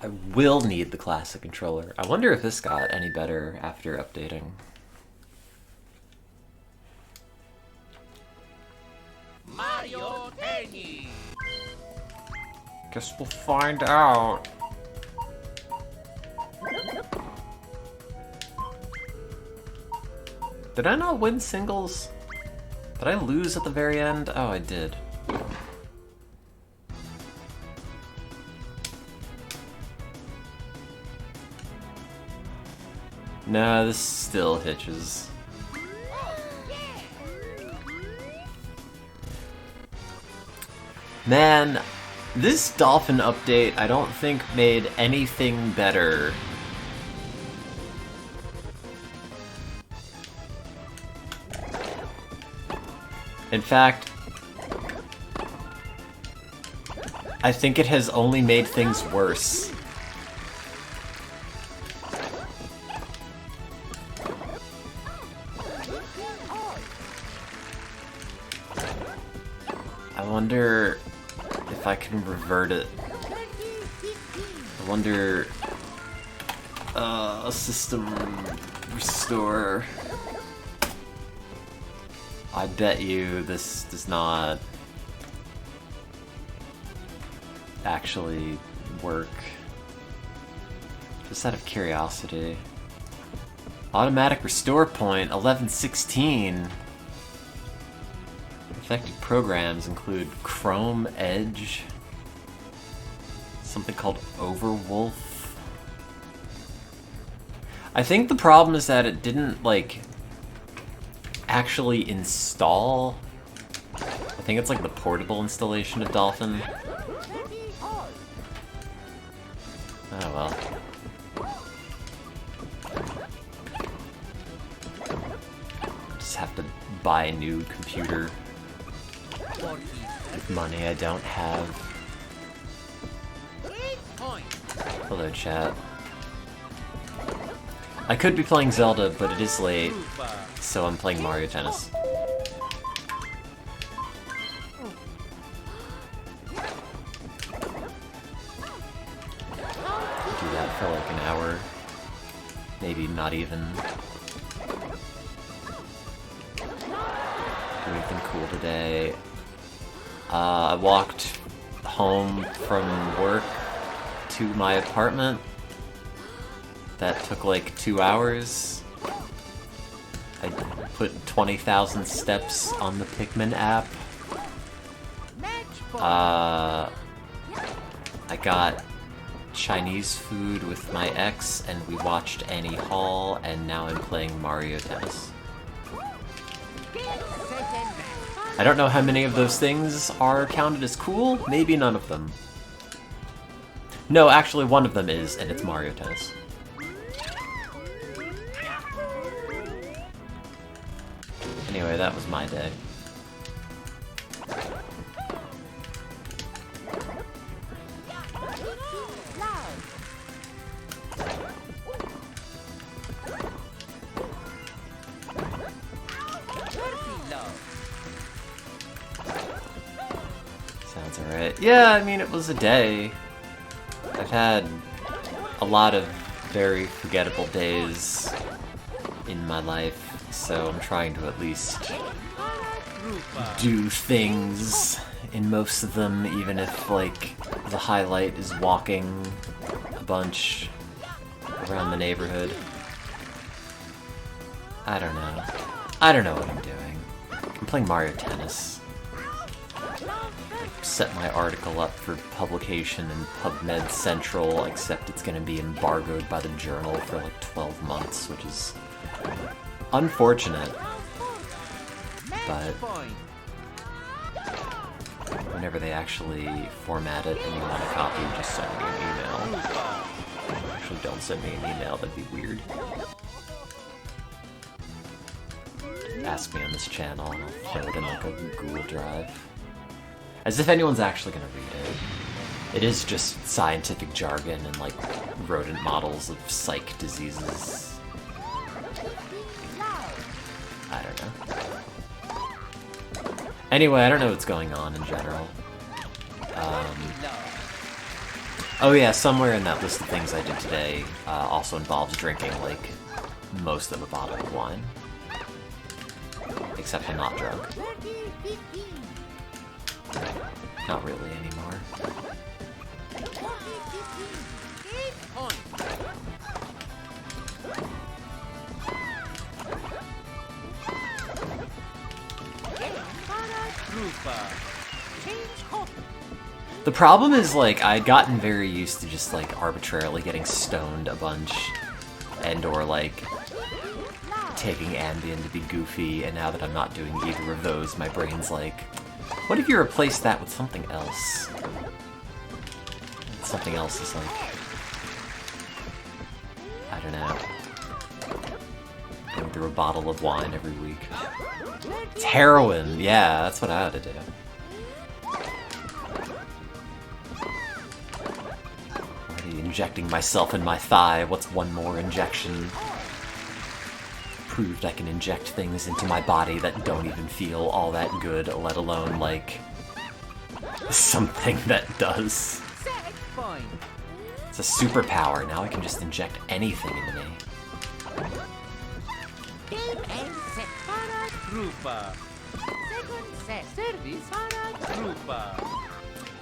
I will need the classic controller. I wonder if this got any better after updating. Mario Tennis. Guess we'll find out. Did I not win singles? Did I lose at the very end? Oh, I did. No, this still hitches. Man, this Dolphin update I don't think made anything better. In fact, I think it has only made things worse. I wonder if I can revert it. I wonder... system restore. I bet you this does not actually work. Just out of curiosity. Automatic restore point, 1116. Affected programs include Chrome, Edge, something called Overwolf. I think the problem is that it didn't, like, actually install. I think it's like the portable installation of Dolphin. Oh well. Just have to buy a new computer with money I don't have. Hello, chat. I could be playing Zelda, but it is late, so I'm playing Mario Tennis. Do that for like an hour. Maybe not even. Do anything cool today. I walked home from work to my apartment. That took like 2 hours. I put 20,000 steps on the Pikmin app. I got Chinese food with my ex, and we watched Annie Hall, and now I'm playing Mario Tennis. I don't know how many of those things are counted as cool. Maybe none of them. No, actually one of them is, and it's Mario Tennis. Anyway, that was my day. Sounds alright. Yeah, I mean, it was a day. I've had a lot of very forgettable days in my life. So I'm trying to at least do things in most of them, even if, like, the highlight is walking a bunch around the neighborhood. I don't know. I don't know what I'm doing. I'm playing Mario Tennis. Set my article up for publication in PubMed Central, except it's gonna be embargoed by the Journal for like 12 months, which is unfortunate, but whenever they actually format it and you want a copy, just send me an email. Actually, don't send me an email, that'd be weird. Ask me on this channel and I'll throw it in like a Google Drive. As if anyone's actually gonna read it. It is just scientific jargon and like rodent models of psych diseases. I don't know. Anyway, I don't know what's going on in general. Oh yeah, somewhere in that list of things I did today also involves drinking, like, most of a bottle of wine. Except I'm not drunk. Not really anymore. The problem is, like, I'd gotten very used to just, like, arbitrarily getting stoned a bunch, and or, like, taking Ambien to be goofy, and now that I'm not doing either of those, my brain's like, what if you replace that with something else? Something else is like, I don't know, going through a bottle of wine every week. It's heroin, yeah, that's what I ought to do. Already injecting myself in my thigh, what's one more injection? Proved I can inject things into my body that don't even feel all that good, let alone, like, something that does. It's a superpower, now I can just inject anything into me.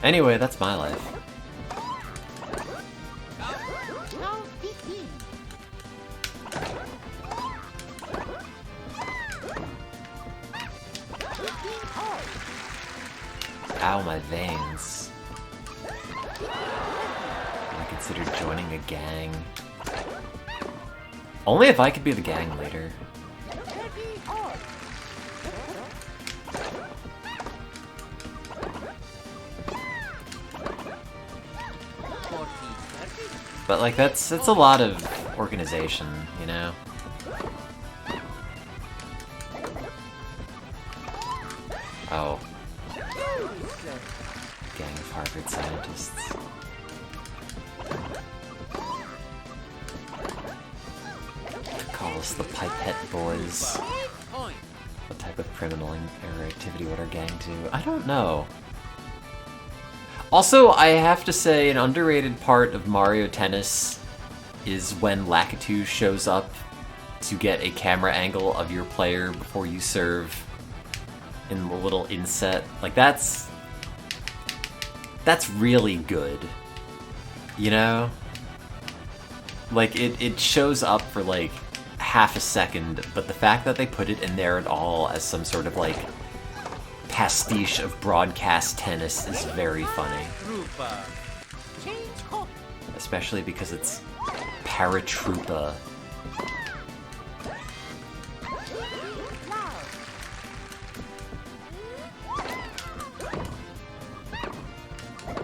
Anyway, that's my life. Ow, my veins. I considered joining a gang. Only if I could be the gang leader. But, like, that's a lot of organization, you know? Oh. Gang of Harvard scientists. Call us the Pipette Boys. What type of criminal or activity would our gang do? I don't know. Also, I have to say, an underrated part of Mario Tennis is when Lakitu shows up to get a camera angle of your player before you serve in the little inset. Like, that's really good. You know? Like, it shows up for, like, half a second, but the fact that they put it in there at all as some sort of, like, pastiche of broadcast tennis is very funny. Especially because it's Paratroopa.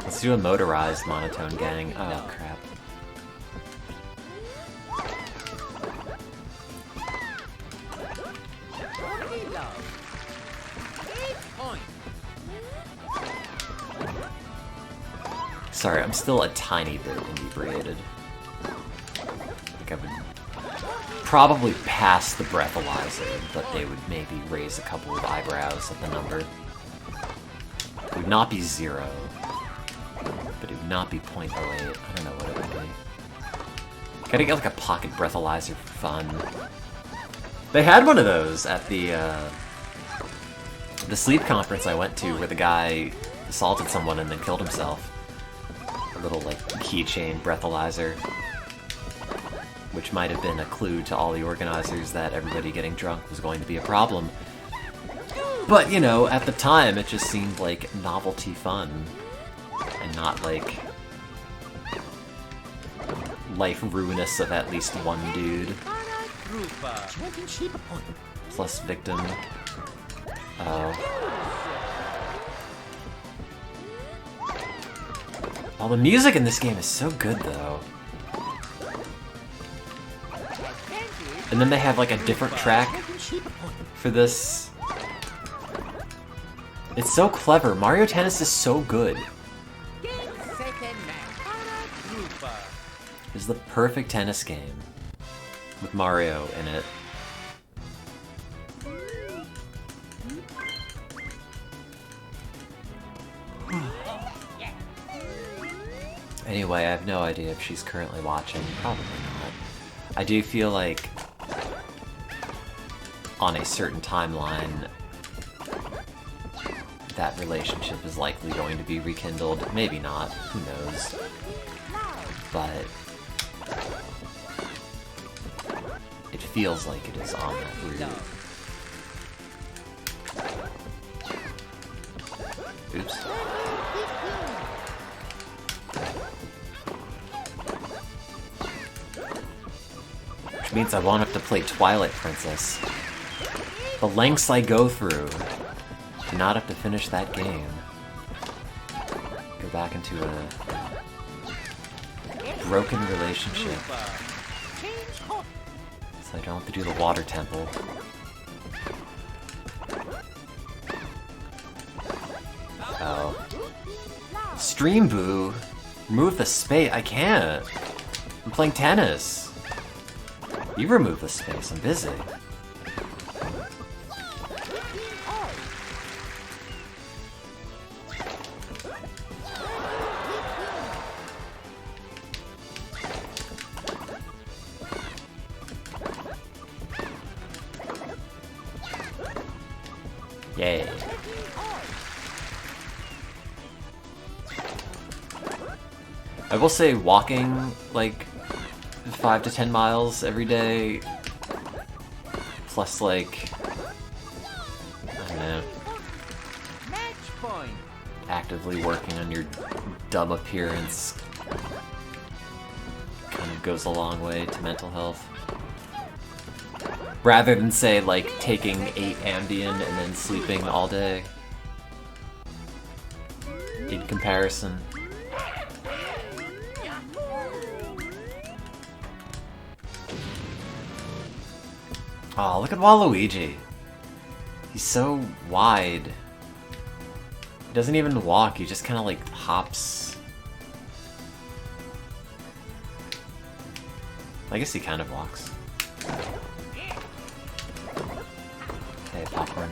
Let's do a motorized monotone gang. Oh, crap. Sorry, I'm still a tiny bit inebriated. I think I would probably pass the breathalyzer, but they would maybe raise a couple of eyebrows at the number. It would not be 0, but it would not be 0.08. I don't know what it would be. Gotta get like a pocket breathalyzer for fun. They had one of those at the sleep conference I went to, where the guy assaulted someone and then killed himself. A little, like, keychain breathalyzer. Which might have been a clue to all the organizers that everybody getting drunk was going to be a problem. But, you know, at the time, it just seemed like novelty fun. And not, like, life ruinous of at least one dude. Plus victim. Oh. Oh, the music in this game is so good, though. And then they have, like, a different track for this. It's so clever. Mario Tennis is so good. It's the perfect tennis game with Mario in it. Anyway, I have no idea if she's currently watching. Probably not. I do feel like on a certain timeline that relationship is likely going to be rekindled. Maybe not. Who knows? But it feels like it is on that route. Oops. Which means I won't have to play Twilight Princess. The lengths I go through to not have to finish that game. Go back into a broken relationship. So I don't have to do the water temple. Oh. Stream boo! Remove the space. I can't! I'm playing tennis! You remove the space, I'm busy. Yay. I will say walking, like, 5 to 10 miles every day, plus, like, I don't know, actively working on your dumb appearance kind of goes a long way to mental health. Rather than, say, like, taking 8 Ambien and then sleeping all day. In comparison. Oh, look at Waluigi. He's so wide. He doesn't even walk, he just kind of, like, hops. I guess he kind of walks. Hey, popcorn.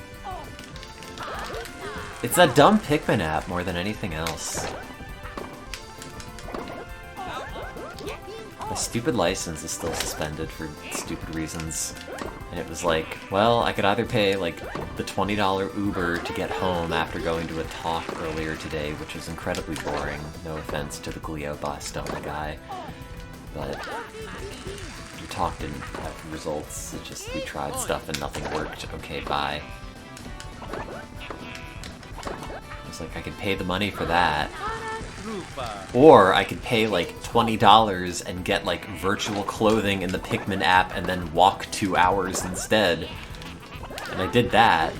It's that dumb Pikmin app more than anything else. The stupid license is still suspended for stupid reasons. And it was like, well, I could either pay, like, the $20 Uber to get home after going to a talk earlier today, which was incredibly boring. No offense to the glioblastoma guy. But the talk didn't have results. It just, we tried stuff and nothing worked. Okay, bye. I was like, I could pay the money for that. Or I could pay like $20 and get like virtual clothing in the Pikmin app and then walk 2 hours instead. And I did that.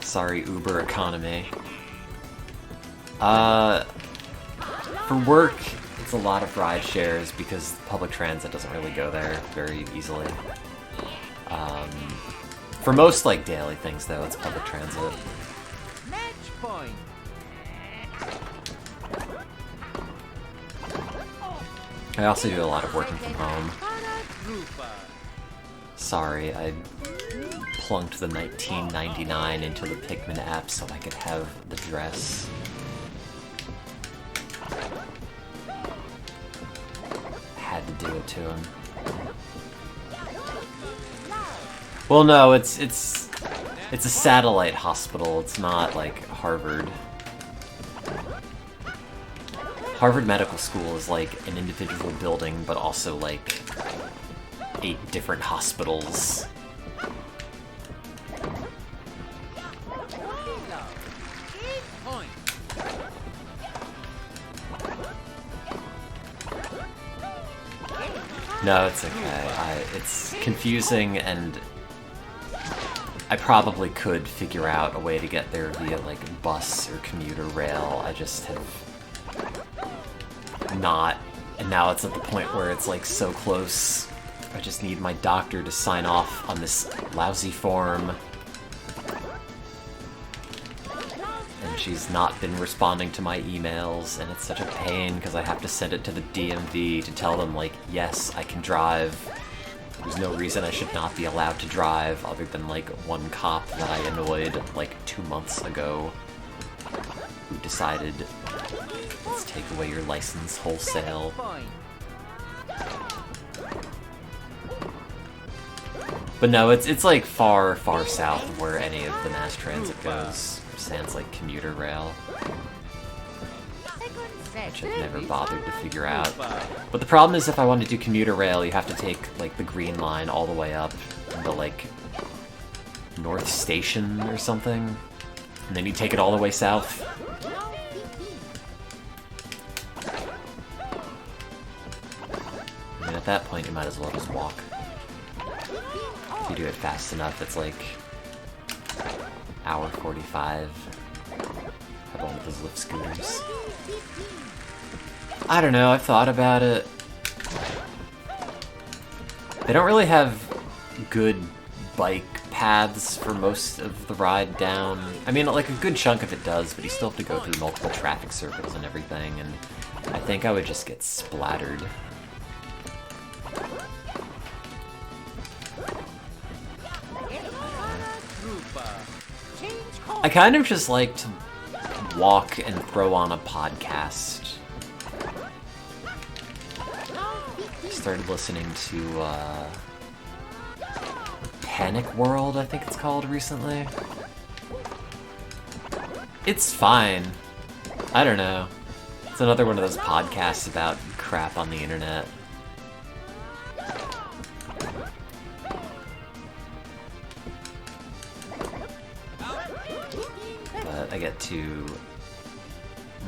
Sorry, Uber economy. For work, it's a lot of ride shares because public transit doesn't really go there very easily. For most like daily things though, it's public transit. I also do a lot of working from home. Sorry, I plunked the 1999 into the Pikmin app so I could have the dress. Had to do it to him. Well, no, it's a satellite hospital. It's not like Harvard. Harvard Medical School is like an individual building, but also like 8 different hospitals. No, it's okay. It's confusing, and I probably could figure out a way to get there via like bus or commuter rail. I just have not, and now it's at the point where it's like so close. I just need my doctor to sign off on this lousy form. And she's not been responding to my emails, and it's such a pain because I have to send it to the DMV to tell them like, yes, I can drive. There's no reason I should not be allowed to drive other than like one cop that I annoyed like 2 months ago who they've decided, let's take away your license wholesale. But no, it's like far, far south of where any of the mass transit goes. Sounds like commuter rail, which I've never bothered to figure out. But the problem is if I want to do commuter rail, you have to take like the green line all the way up into like North Station or something, and then you take it all the way south. I mean, at that point, you might as well just walk. If you do it fast enough, it's like hour 45. Have one of those lift scooters. I don't know, I've thought about it. They don't really have good bike paths for most of the ride down. I mean, like, a good chunk of it does, but you still have to go through multiple traffic circles and everything, and I think I would just get splattered. I kind of just like to walk and throw on a podcast. I started listening to, Panic World, I think it's called, recently. It's fine. I don't know. It's another one of those podcasts about crap on the internet. But I get to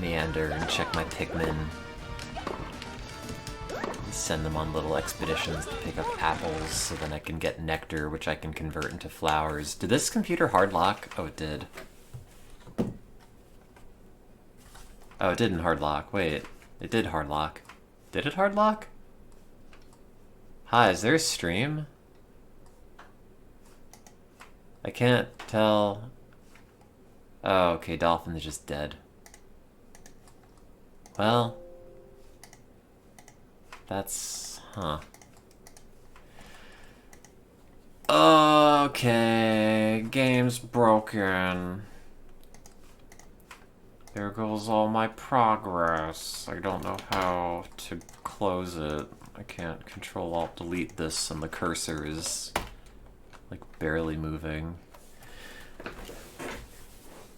meander and check my Pikmin. Send them on little expeditions to pick up apples so then I can get nectar, which I can convert into flowers. Did this computer hard lock? Oh, it did. Oh, it didn't hard lock. Wait, it did hard lock. Did it hard lock? Hi, is there a stream? I can't tell. Oh, okay, Dolphin is just dead. Well, that's... huh. Okay, game's broken. There goes all my progress. I don't know how to close it. I can't Control-Alt-Delete this, and the cursor is, like, barely moving.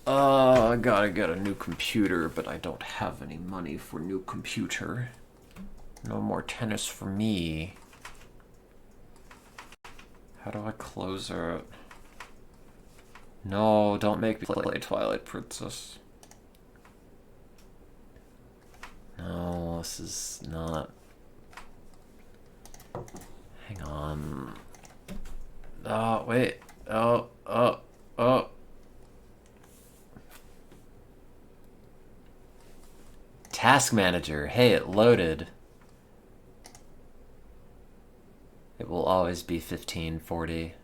I gotta get a new computer, but I don't have any money for new computer. No more tennis for me. How do I close it? No, don't make me play Twilight Princess. No, this is not... Hang on. Oh, wait. Oh. Task Manager. Hey, it loaded. It will always be 1540.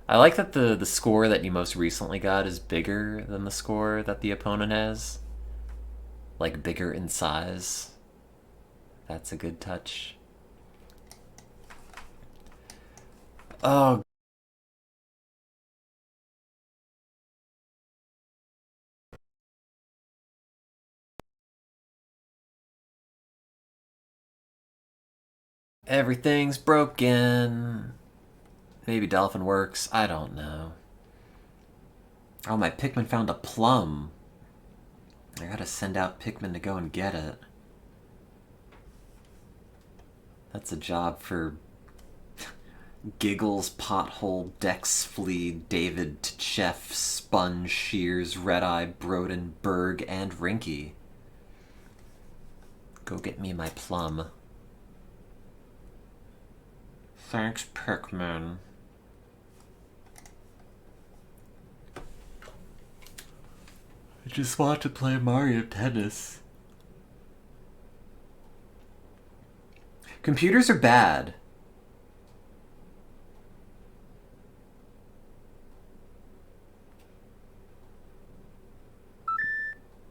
I like that the score that you most recently got is bigger than the score that the opponent has. Like, bigger in size. That's a good touch. Oh. Everything's broken. Maybe Dolphin works. I don't know. Oh, my Pikmin found a plum. I gotta send out Pikmin to go and get it. That's a job for Giggles, Pothole, Dex, Flea, David, Chef, Sponge, Shears, Redeye, Broden, Berg, and Rinky. Go get me my plum. Thanks, Pikmin. I just want to play Mario Tennis. Computers are bad.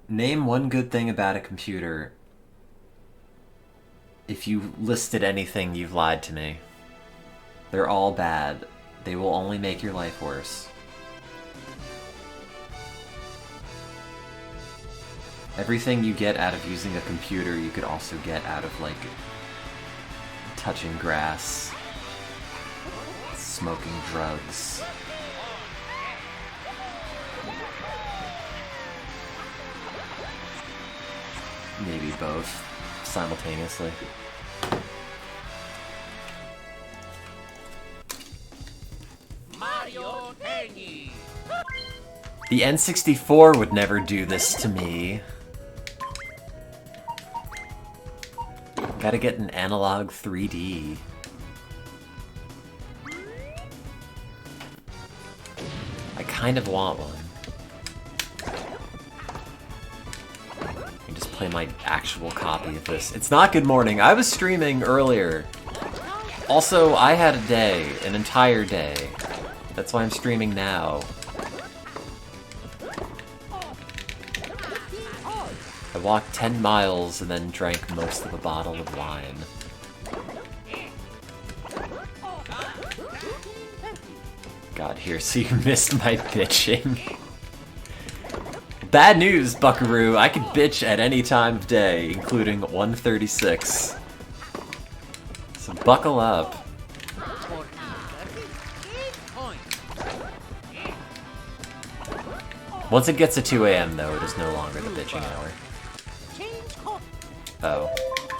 Name one good thing about a computer. If you listed anything, you've lied to me. They're all bad. They will only make your life worse. Everything you get out of using a computer, you could also get out of, like, touching grass, smoking drugs. Maybe both simultaneously. StereotoneTim. The N64 would never do this to me. Gotta get an analog 3D. I kind of want one. I can just play my actual copy of this. It's not Good Morning. I was streaming earlier. Also, I had a day, an entire day. That's why I'm streaming now. I walked 10 miles and then drank most of a bottle of wine. Got here, so you missed my bitching. Bad news, buckaroo. I can bitch at any time of day, including 1:36. So buckle up. Once it gets to 2 AM, though, it is no longer the bitching hour. Oh,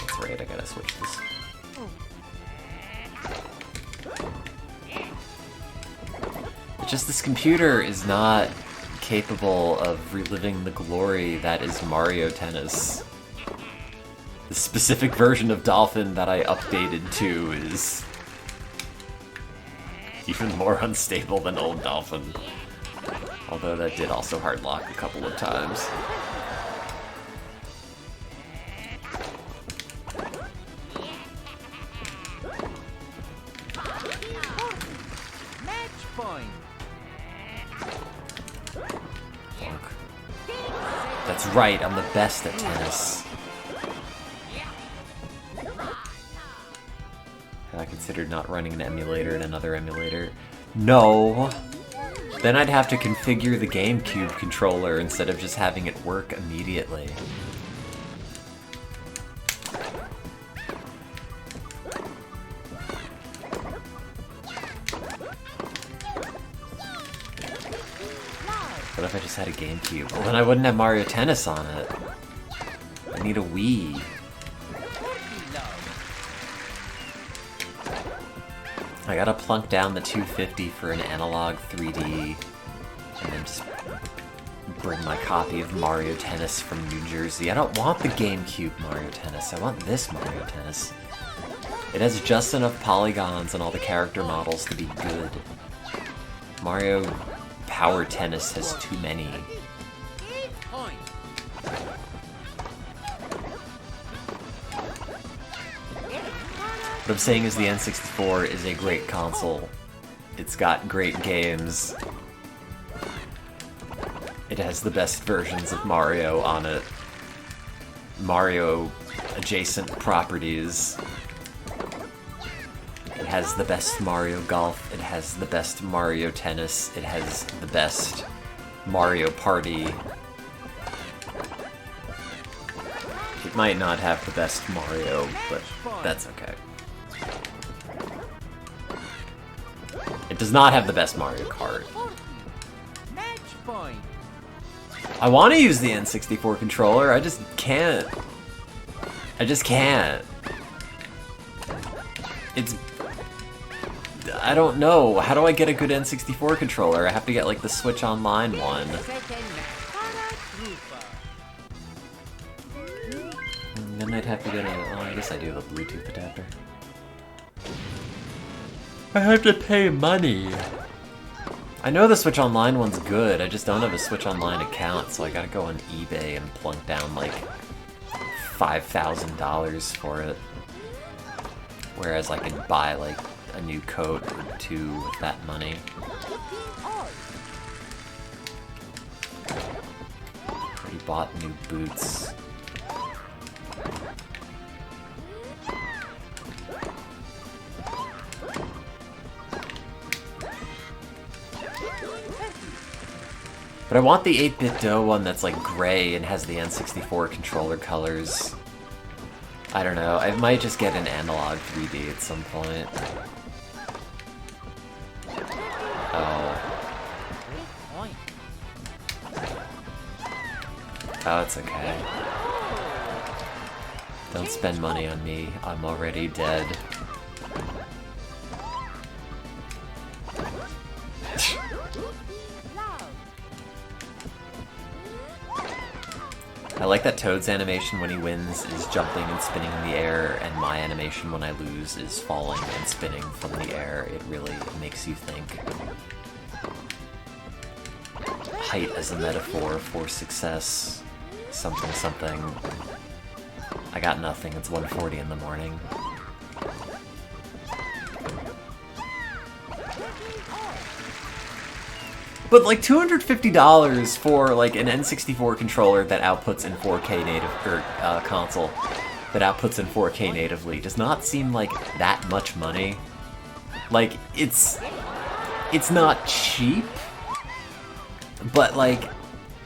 that's right, I gotta switch this. It's just this computer is not capable of reliving the glory that is Mario Tennis. The specific version of Dolphin that I updated to is even more unstable than old Dolphin. Although that did also hard lock a couple of times. That's right, I'm the best at tennis. Have I considered not running an emulator in another emulator? No! Then I'd have to configure the GameCube controller instead of just having it work immediately. What if I just had a GameCube? Well, then I wouldn't have Mario Tennis on it. I need a Wii. I gotta plunk down the $250 for an analog 3D, and then just bring my copy of Mario Tennis from New Jersey. I don't want the GameCube Mario Tennis, I want this Mario Tennis. It has just enough polygons and all the character models to be good. Mario Power Tennis has too many. What I'm saying is the N64 is a great console. It's got great games. It has the best versions of Mario on it. Mario adjacent properties. It has the best Mario Golf. It has the best Mario Tennis. It has the best Mario Party. It might not have the best Mario, but that's okay. It does not have the best Mario Kart. I want to use the N64 controller, I just can't. I just can't. It's... I don't know. How do I get a good N64 controller? I have to get, like, the Switch Online one. And then I'd have to get a... Oh, I guess I do have a Bluetooth adapter. I have to pay money. I know the Switch Online one's good, I just don't have a Switch Online account, so I gotta go on eBay and plunk down, like, $5,000 for it. Whereas I could buy, like, a new coat or two with that money. Already bought new boots. But I want the 8-bit dough one that's like gray and has the N64 controller colors. I don't know, I might just get an analog 3D at some point. Oh. Oh, it's okay. Don't spend money on me, I'm already dead. I like that Toad's animation when he wins is jumping and spinning in the air, and my animation when I lose is falling and spinning from the air. It really makes you think. Height as a metaphor for success. Something, something. I got nothing, it's 1:40 in the morning. But like $250 for like an N64 controller that outputs in 4K native, or console that outputs in 4K natively does not seem like that much money. Like it's not cheap, but like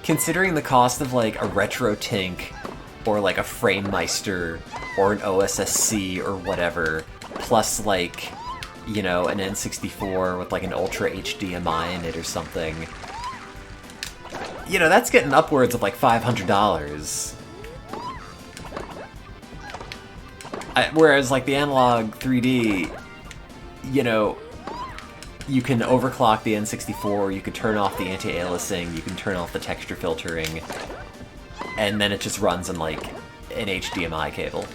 considering the cost of like a RetroTink or like a FrameMeister or an OSSC or whatever, plus like, you know, an N64 with like an Ultra HDMI in it or something. You know, that's getting upwards of like $500. Whereas like the analog 3D, you know, you can overclock the N64, you can turn off the anti-aliasing, you can turn off the texture filtering, and then it just runs on like an HDMI cable.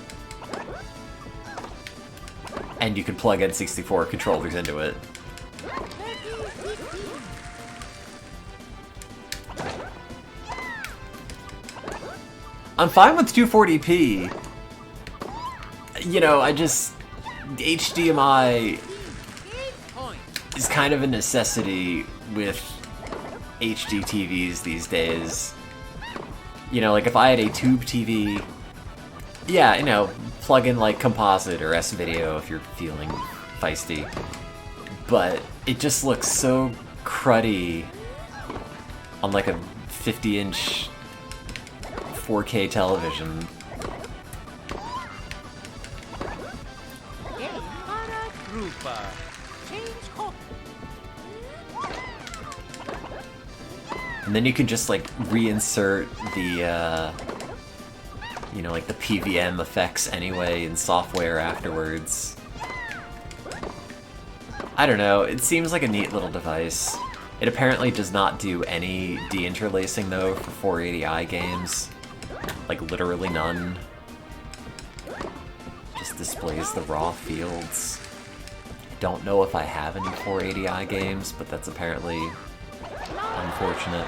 And you can plug N64 controllers into it. I'm fine with 240p. You know, HDMI is kind of a necessity with HD TVs these days. You know, like if I had a tube TV, yeah, you know, plug in like composite or S-video if you're feeling feisty. But it just looks so cruddy on like a 50-inch 4K television. And then you can just like reinsert the you know, like the PVM effects anyway in software afterwards. I don't know, it seems like a neat little device. It apparently does not do any deinterlacing though for 480i games. Like literally none. Just displays the raw fields. I don't know if I have any 480i games, but that's apparently unfortunate.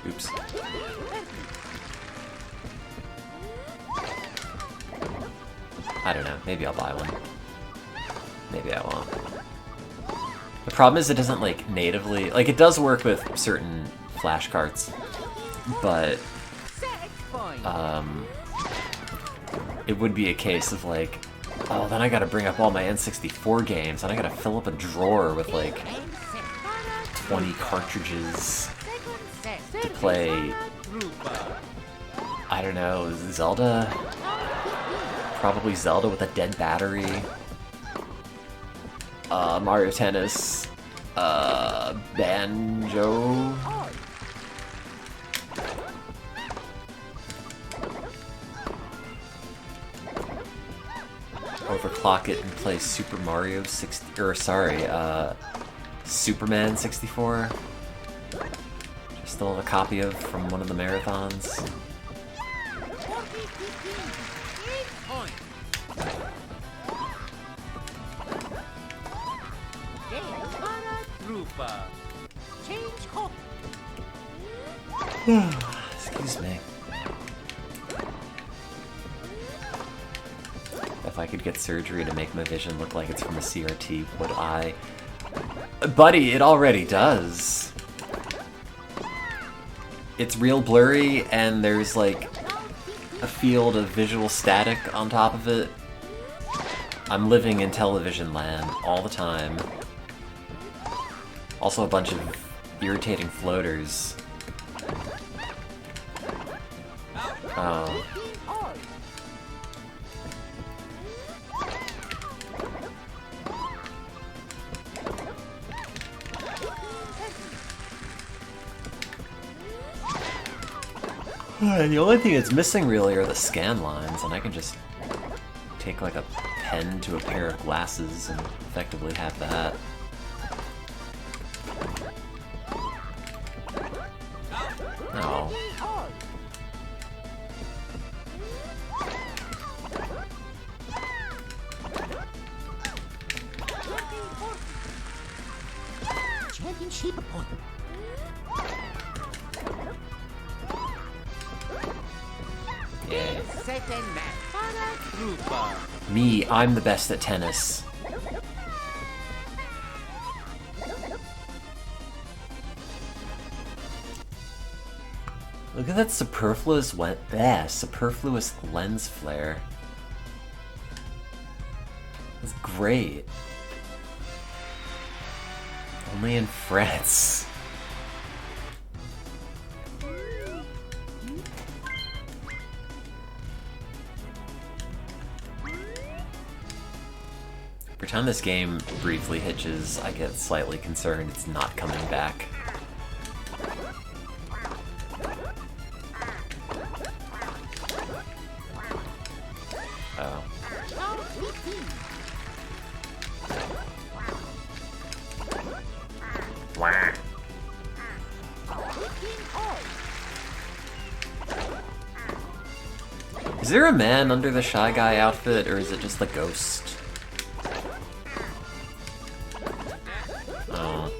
Oops. I don't know, maybe I'll buy one. Maybe I won't. The problem is it doesn't like natively, like it does work with certain flash cards, but it would be a case of like, oh, then I gotta bring up all my N64 games, and I gotta fill up a drawer with like 20 cartridges to play, I don't know, Zelda? Probably Zelda with a dead battery. Mario Tennis. Banjo. Overclock it and play Super Mario 60, or sorry, Superman 64. Just still have a copy of from one of the marathons. Excuse me. If I could get surgery to make my vision look like it's from a CRT, would I? Buddy, it already does. It's real blurry, and there's like a field of visual static on top of it. I'm living in television land all the time. Also a bunch of irritating floaters. Oh. The only thing that's missing really are the scan lines, and I can just take like a pen to a pair of glasses and effectively have that. Oh. Championship point. Yeah. Second match. Trooper. Me, I'm the best at tennis. Look at that superfluous lens flare. That's great. Only in France. Every time this game briefly hitches, I get slightly concerned it's not coming back. Oh. Wah. Is there a man under the Shy Guy outfit, or is it just the ghost? Oh.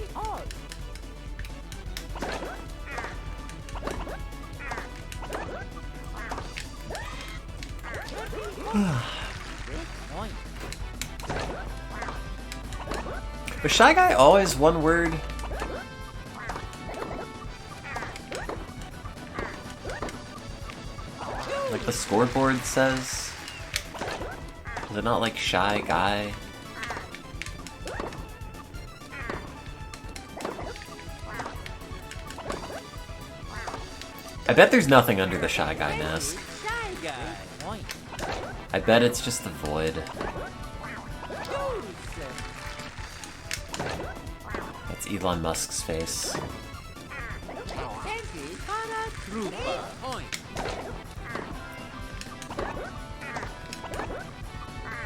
Was Shy Guy always one word? Like the scoreboard says? Is it not like Shy Guy? I bet there's nothing under the Shy Guy mask. I bet it's just the void. That's Elon Musk's face.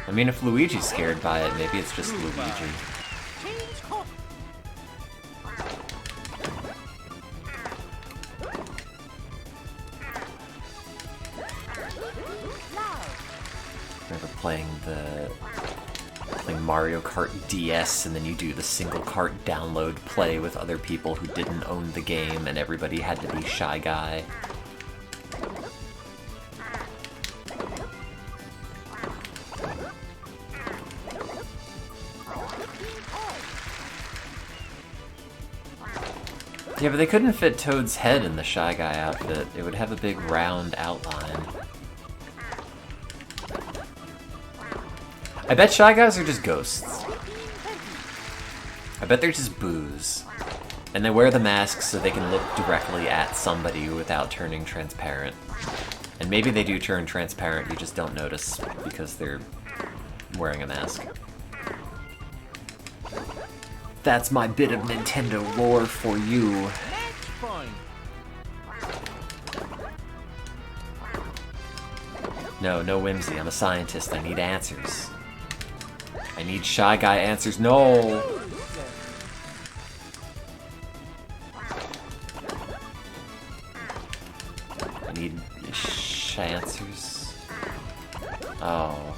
I mean, if Luigi's scared by it, maybe it's just Luigi. Remember playing Mario Kart DS, and then you do the single cart download play with other people who didn't own the game, and everybody had to be Shy Guy. Yeah, but they couldn't fit Toad's head in the Shy Guy outfit. It would have a big round outline. I bet Shy Guys are just ghosts. I bet they're just boos. And they wear the masks so they can look directly at somebody without turning transparent. And maybe they do turn transparent, you just don't notice because they're wearing a mask. That's my bit of Nintendo lore for you. No whimsy, I'm a scientist, I need answers. I need Shy Guy answers. No! I need Shy answers. Oh.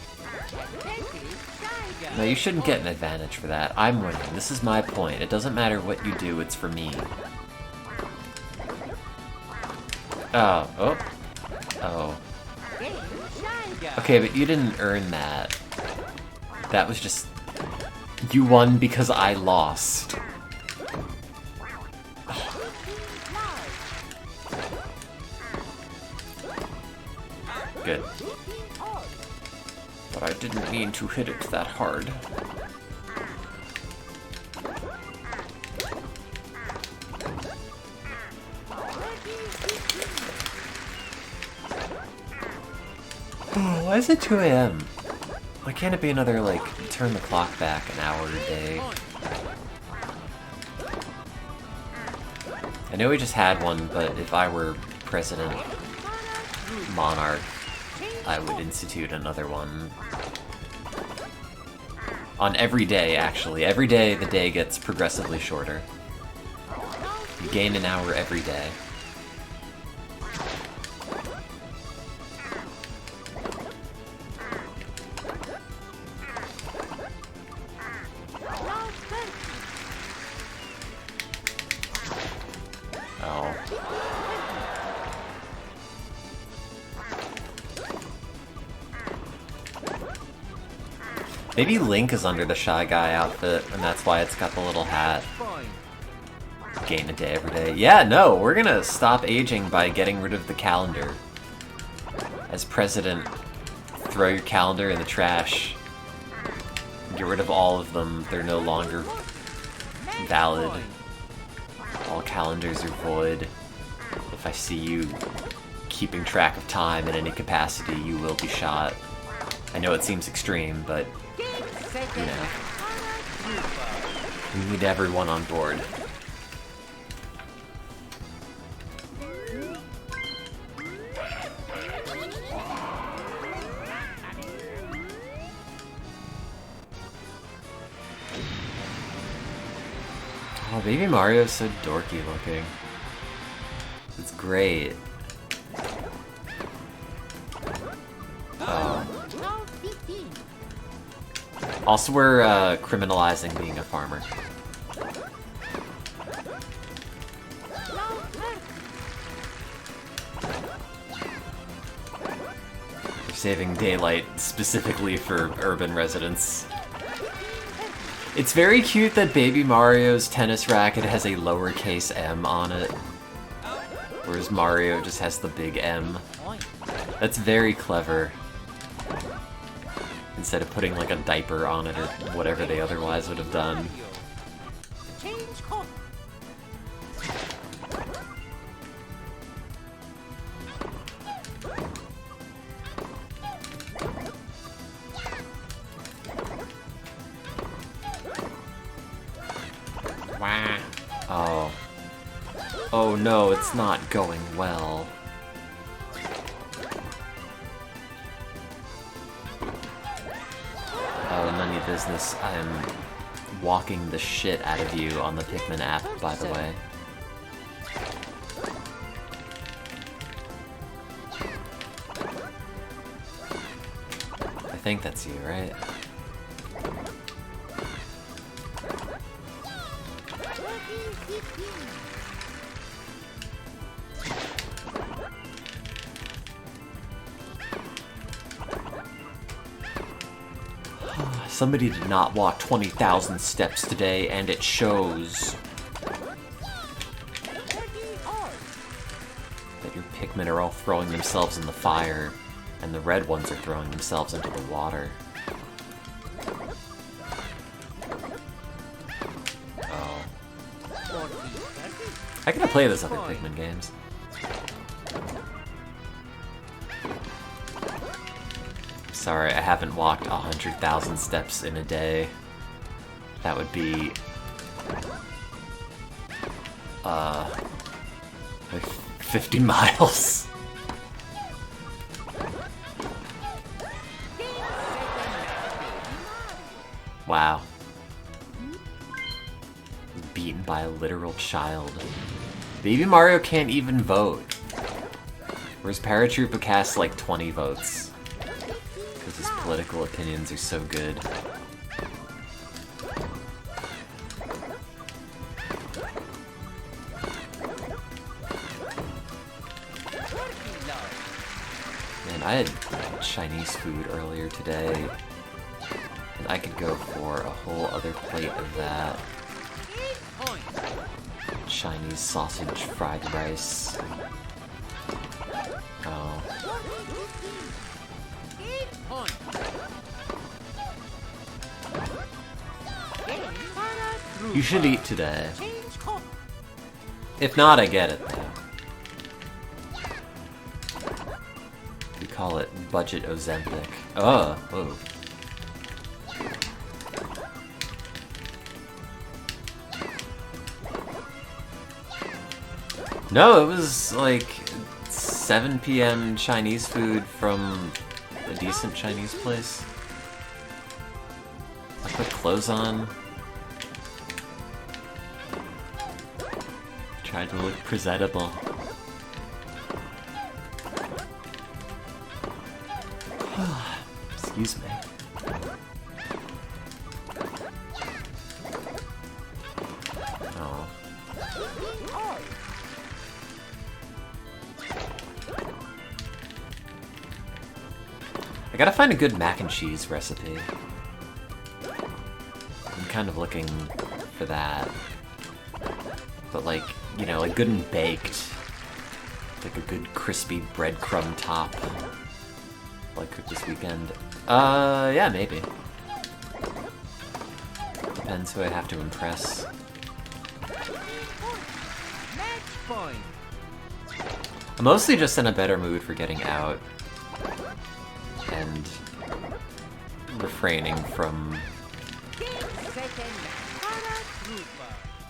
No, you shouldn't get an advantage for that. I'm winning. This is my point. It doesn't matter what you do, it's for me. Oh. Okay, but you didn't earn that. That was just... You won because I lost. Good. But I didn't mean to hit it that hard. Why is it 2 a.m.? Why can't it be another, like, turn the clock back an hour a day? I know we just had one, but if I were president monarch, I would institute another one. On every day, actually. Every day, the day gets progressively shorter. You gain an hour every day. Oh. Maybe Link is under the Shy Guy outfit, and that's why it's got the little hat. Gain a day every day. Yeah, no, we're gonna stop aging by getting rid of the calendar. As president, throw your calendar in the trash. Get rid of all of them. They're no longer valid. All calendars are void. If I see you keeping track of time in any capacity, you will be shot. I know it seems extreme, but, you know, we need everyone on board. Oh, Baby Mario's so dorky looking. It's great. Also, we're criminalizing being a farmer. We're saving daylight specifically for urban residents. It's very cute that Baby Mario's tennis racket has a lowercase m on it, whereas Mario just has the big M. That's very clever. Instead of putting like a diaper on it or whatever they otherwise would have done. Wow. Oh. Oh no, it's not going well. Oh, none of your business. I'm walking the shit out of you on the Pikmin app, by the way. I think that's you, right? Somebody did not walk 20,000 steps today, and it shows. That your Pikmin are all throwing themselves in the fire, and the red ones are throwing themselves into the water. Oh. I gotta play those other Pikmin games. Sorry, I haven't walked 100,000 steps in a day. That would be... like 50 miles. Wow. Beaten by a literal child. Baby Mario can't even vote. Whereas Paratroopa casts like 20 votes. Because his political opinions are so good. Man, I had Chinese food earlier today, and I could go for a whole other plate of that. Chinese sausage fried rice. Oh. You should eat today. If not, I get it though. We call it budget Ozempic. Oh, whoa. No, it was like 7 p.m. Chinese food from a decent Chinese place. I put clothes on. Tried to look presentable. Excuse me. Oh. I gotta find a good mac and cheese recipe. I'm kind of looking for that. But like, you know, like good and baked. Like a good crispy breadcrumb top. Like cook this weekend. Yeah, maybe. Depends who I have to impress. I'm mostly just in a better mood for getting out. And refraining from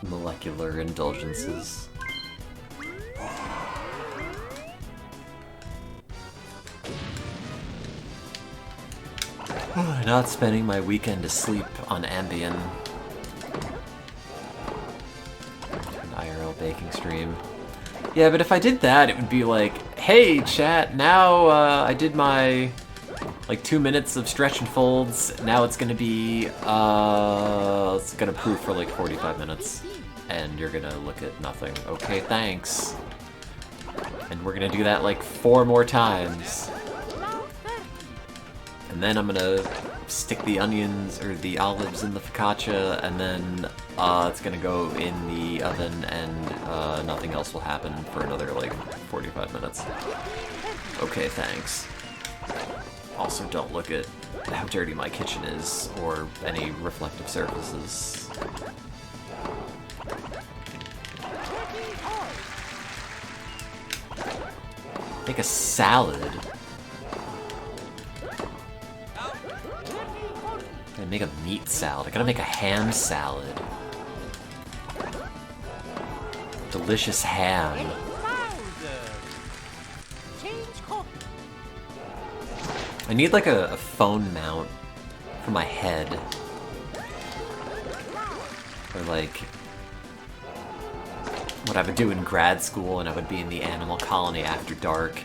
molecular indulgences. Not spending my weekend asleep on Ambien. An IRL baking stream. Yeah, but if I did that, it would be like, hey chat, now I did my like 2 minutes of stretch and folds. Now it's gonna be it's gonna proof for like 45 minutes. And you're gonna look at nothing. Okay, thanks. And we're gonna do that like 4 more times. And then I'm gonna stick the onions or the olives in the focaccia, and then it's gonna go in the oven, and nothing else will happen for another like 45 minutes. Okay, thanks. Also, don't look at how dirty my kitchen is, or any reflective surfaces. Make a salad. I make a meat salad. I gotta make a ham salad. Delicious ham. I need like a phone mount for my head. Or like what I would do in grad school, and I would be in the animal colony after dark.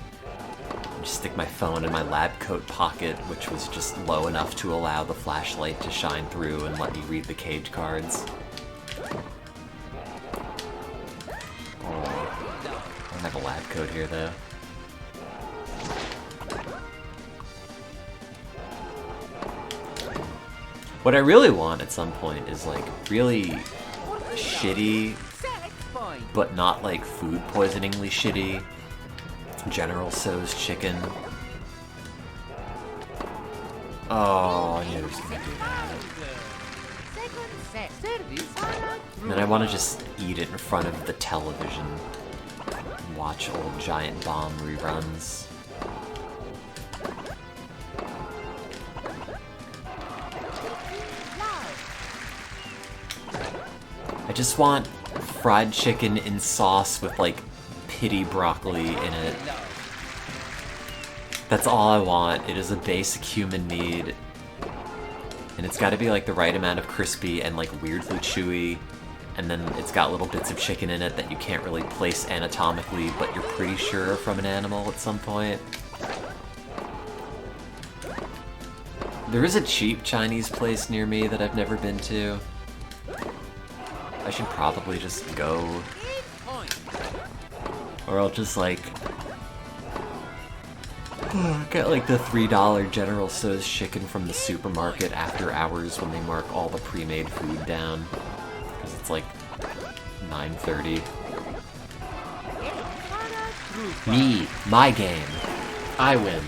Just stick my phone in my lab coat pocket, which was just low enough to allow the flashlight to shine through and let me read the cage cards. Oh, I don't have a lab coat here though. What I really want at some point is like really shitty, but not like food poisoningly shitty, General Tso's chicken. Oh, I knew I was gonna do that. And then I want to just eat it in front of the television and watch old Giant Bomb reruns. I just want fried chicken in sauce with like pity broccoli in it. That's all I want. It is a basic human need. And it's gotta be like the right amount of crispy and like weirdly chewy. And then it's got little bits of chicken in it that you can't really place anatomically, but you're pretty sure are from an animal at some point. There is a cheap Chinese place near me that I've never been to. I should probably just go. Or I'll just like get like the $3 General Tso's chicken from the supermarket after hours when they mark all the pre-made food down. Because it's like 9:30. Me, my game. I win.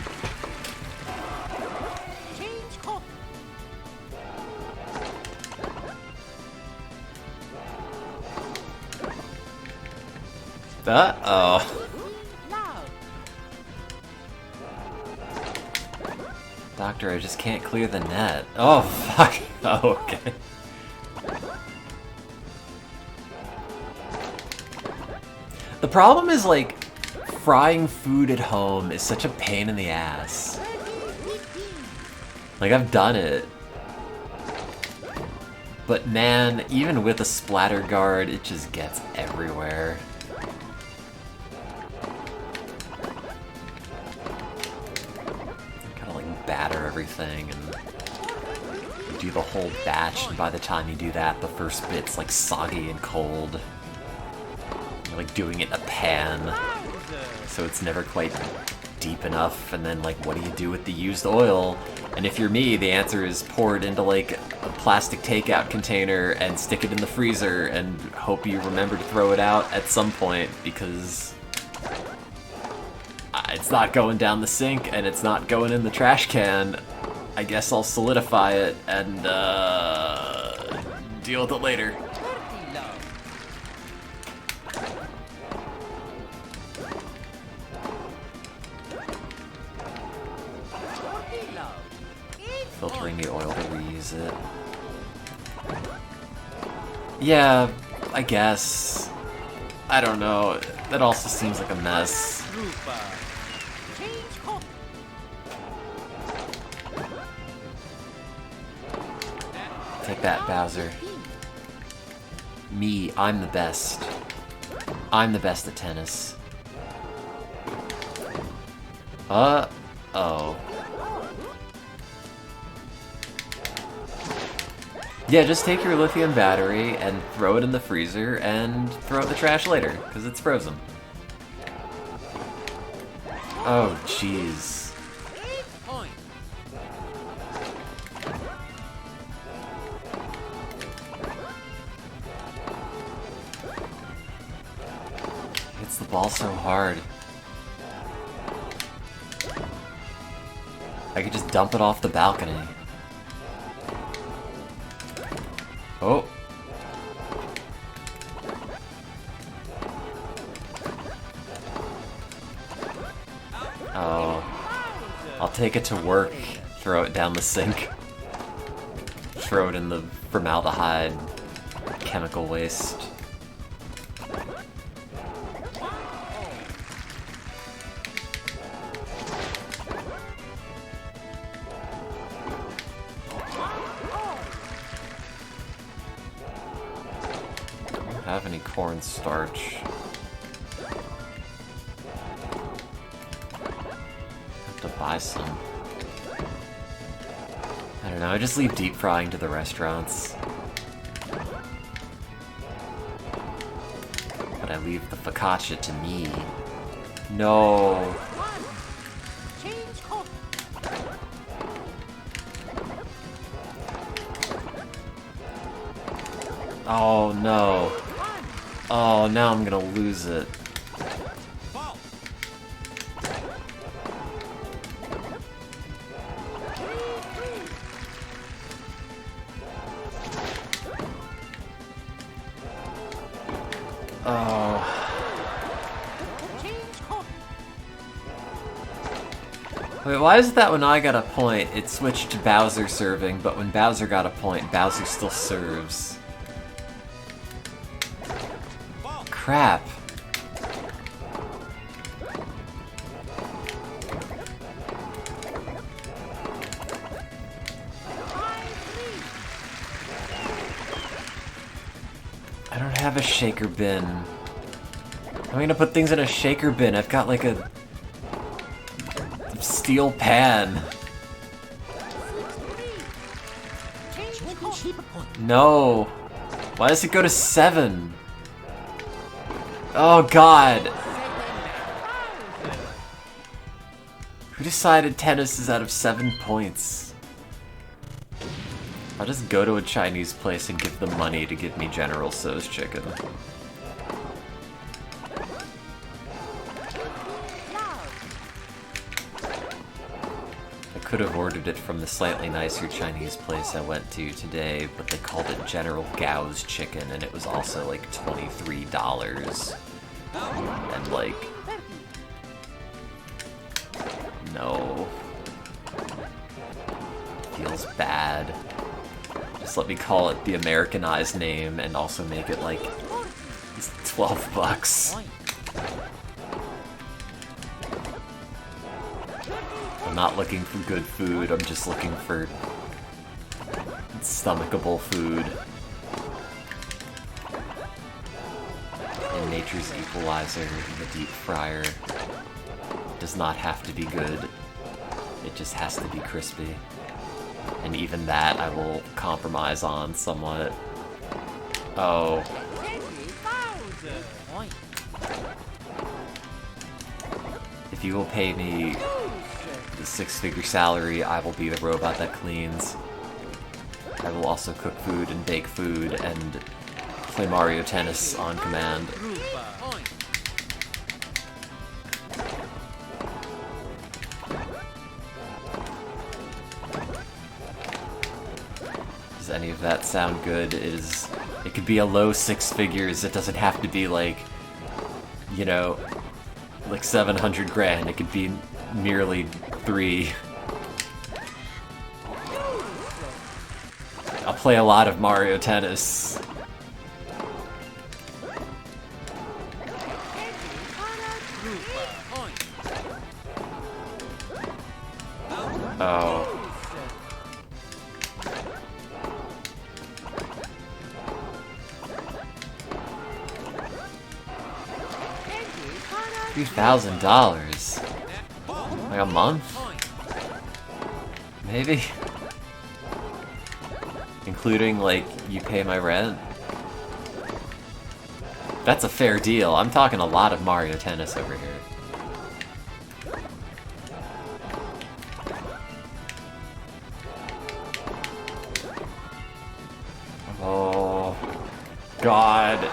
Uh-oh. Loud. Doctor, I just can't clear the net. Oh, fuck. Oh, okay. The problem is, like, frying food at home is such a pain in the ass. Like, I've done it. But man, even with a splatter guard, it just gets everywhere. Gotta, like, batter everything and you do the whole batch, and by the time you do that, the first bit's, like, soggy and cold. You're, like, doing it in a pan, so it's never quite deep enough, and then, like, what do you do with the used oil? And if you're me, the answer is pour it into, like, a plastic takeout container and stick it in the freezer and hope you remember to throw it out at some point, because it's not going down the sink and it's not going in the trash can. I guess I'll solidify it and deal with it later. Filtering the oil to reuse it. Yeah, I guess. I don't know. That also seems like a mess. Take that, Bowser. Me, I'm the best. I'm the best at tennis. Uh-oh. Yeah, just take your lithium battery and throw it in the freezer and throw it in the trash later, because it's frozen. Oh, jeez. Hits the ball so hard. I could just dump it off the balcony. Oh. Oh. I'll take it to work, throw it down the sink. Throw it in the formaldehyde chemical waste. Have any cornstarch. Have to buy some. I don't know, I just leave deep frying to the restaurants. But I leave the focaccia to me. No. Oh no. Oh, now I'm gonna lose it. Oh. Wait, why is it that when I got a point, it switched to Bowser serving, but when Bowser got a point, Bowser still serves? Crap. I don't have a shaker bin. I'm gonna put things in a shaker bin. I've got like a steel pan. No. Why does it go to 7? Oh god! Who decided tennis is out of 7 points? I'll just go to a Chinese place and give them money to give me General Tso's chicken. I could have ordered it from the slightly nicer Chinese place I went to today, but they called it General Gao's chicken, and it was also like $23. And like... No. Feels bad. Just let me call it the Americanized name and also make it like 12 bucks. I'm not looking for good food, I'm just looking for stomachable food. And nature's equalizer, the deep fryer, does not have to be good. It just has to be crispy. And even that I will compromise on somewhat. Oh. If you will pay me the 6-figure salary, I will be the robot that cleans. I will also cook food and bake food and play Mario Tennis on command. Does any of that sound good? It could be a low 6 figures, it doesn't have to be like, you know, like 700 grand, it could be merely 3. I'll play a lot of Mario Tennis. Oh. $3,000? Like a month? Maybe? Including, like, you pay my rent? That's a fair deal. I'm talking a lot of Mario Tennis over here. Oh, God.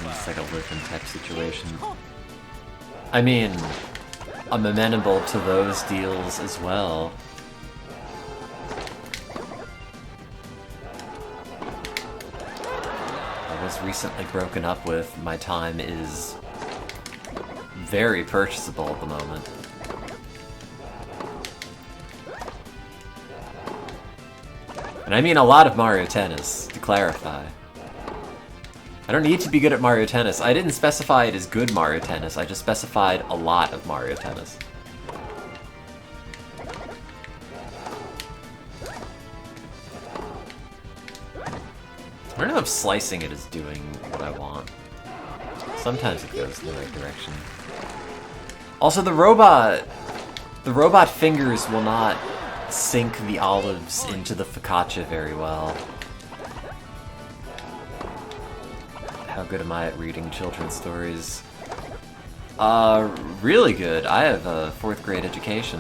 It's like a Lipton type situation. I mean, I'm amenable to those deals as well. I was recently broken up with. My time is very purchasable at the moment. And I mean a lot of Mario Tennis, to clarify. I don't need to be good at Mario Tennis. I didn't specify it as good Mario Tennis, I just specified a lot of Mario Tennis. I don't know if slicing it is doing what I want. Sometimes it goes in the right direction. Also, the robot fingers will not sink the olives into the focaccia very well. How good am I at reading children's stories? Really good. I have a 4th grade education.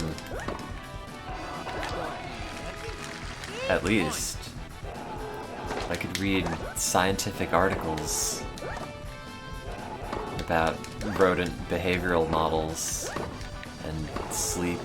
At least. I could read scientific articles about rodent behavioral models and sleep.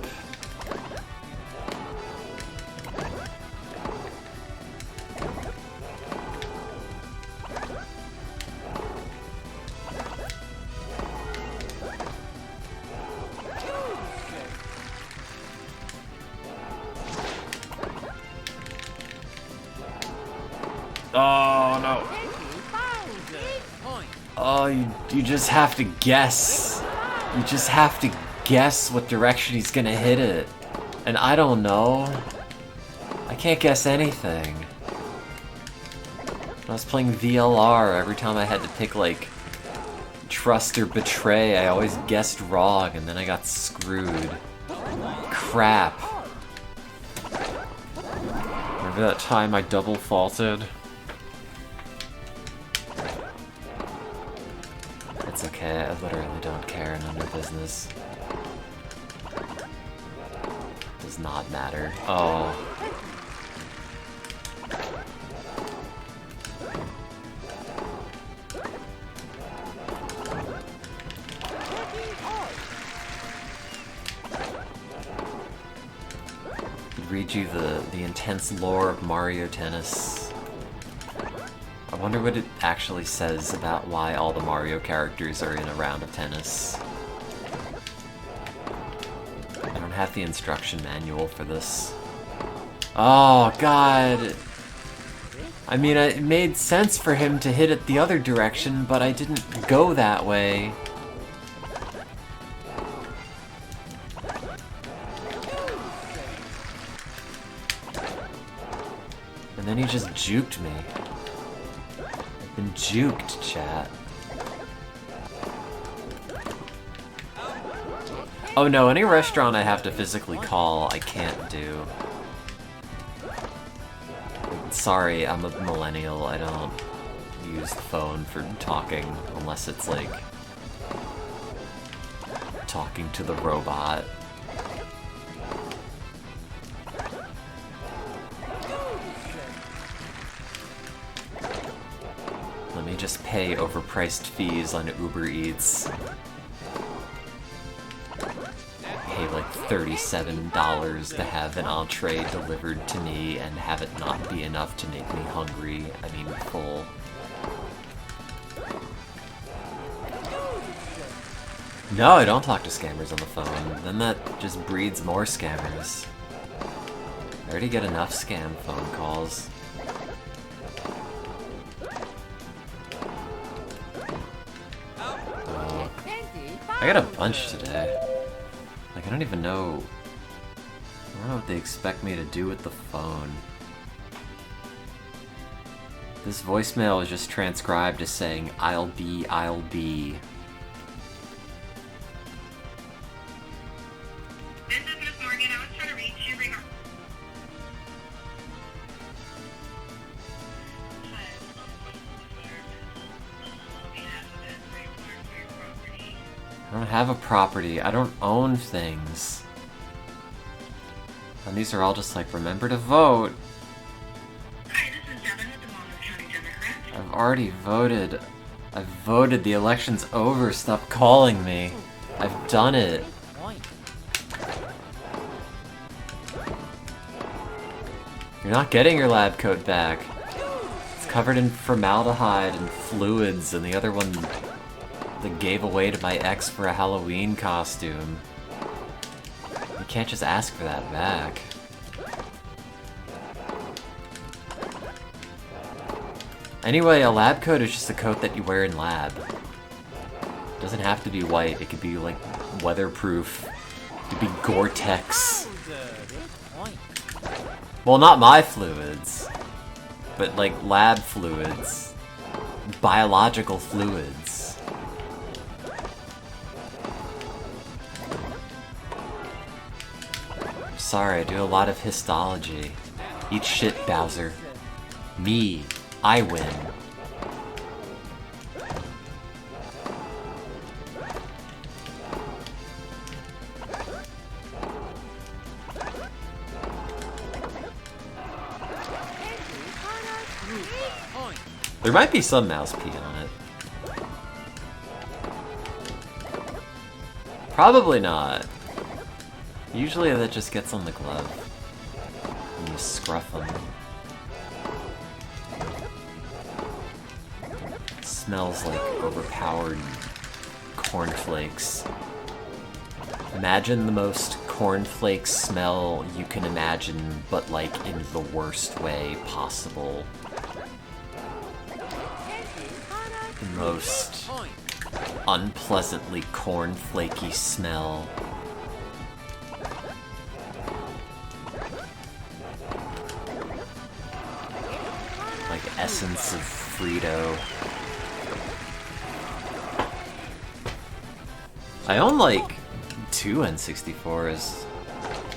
Oh no. Oh, you just have to guess. You just have to guess what direction he's gonna hit it. And I don't know. I can't guess anything. When I was playing VLR, every time I had to pick like trust or betray, I always guessed wrong and then I got screwed. Crap. Remember that time I double faulted? It's okay, I literally don't care, none of your business. Does not matter. Oh. Could read you the intense lore of Mario Tennis. I wonder what it actually says about why all the Mario characters are in a round of tennis. I don't have the instruction manual for this. Oh, God! I mean, it made sense for him to hit it the other direction, but I didn't go that way. And then he just juked me. I've been juked, chat. Oh no, any restaurant I have to physically call, I can't do. Sorry, I'm a millennial, I don't use the phone for talking, unless it's like talking to the robot. Let me just pay overpriced fees on Uber Eats. Pay like $37 to have an entree delivered to me and have it not be enough to make me hungry, I mean full. No, I don't talk to scammers on the phone. Then that just breeds more scammers. I already get enough scam phone calls. I got a bunch today. Like, I don't even know... I don't know what they expect me to do with the phone. This voicemail is just transcribed as saying, I'll be. This is Miss Morgan. I was trying to reach you regarding... I don't have a property. I don't own things. And these are all just like, remember to vote. Hi, this is Devin with the Monmouth County Democrats. I've already voted. I've voted. The election's over. Stop calling me. I've done it. You're not getting your lab coat back. It's covered in formaldehyde and fluids, and the other one that gave away to my ex for a Halloween costume. You can't just ask for that back. Anyway, a lab coat is just a coat that you wear in lab. It doesn't have to be white, it could be like weatherproof. It could be Gore-Tex. Well, not my fluids, but like lab fluids. Biological fluids. Sorry, I do a lot of histology. Eat shit, Bowser. Me. I win. There might be some mouse pee on it. Probably not. Usually that just gets on the glove. And you scruff them. It smells like overpowered cornflakes. Imagine the most cornflake smell you can imagine, but like in the worst way possible. The most unpleasantly cornflakey smell. Like essence of Frito. I own like 2 N64s.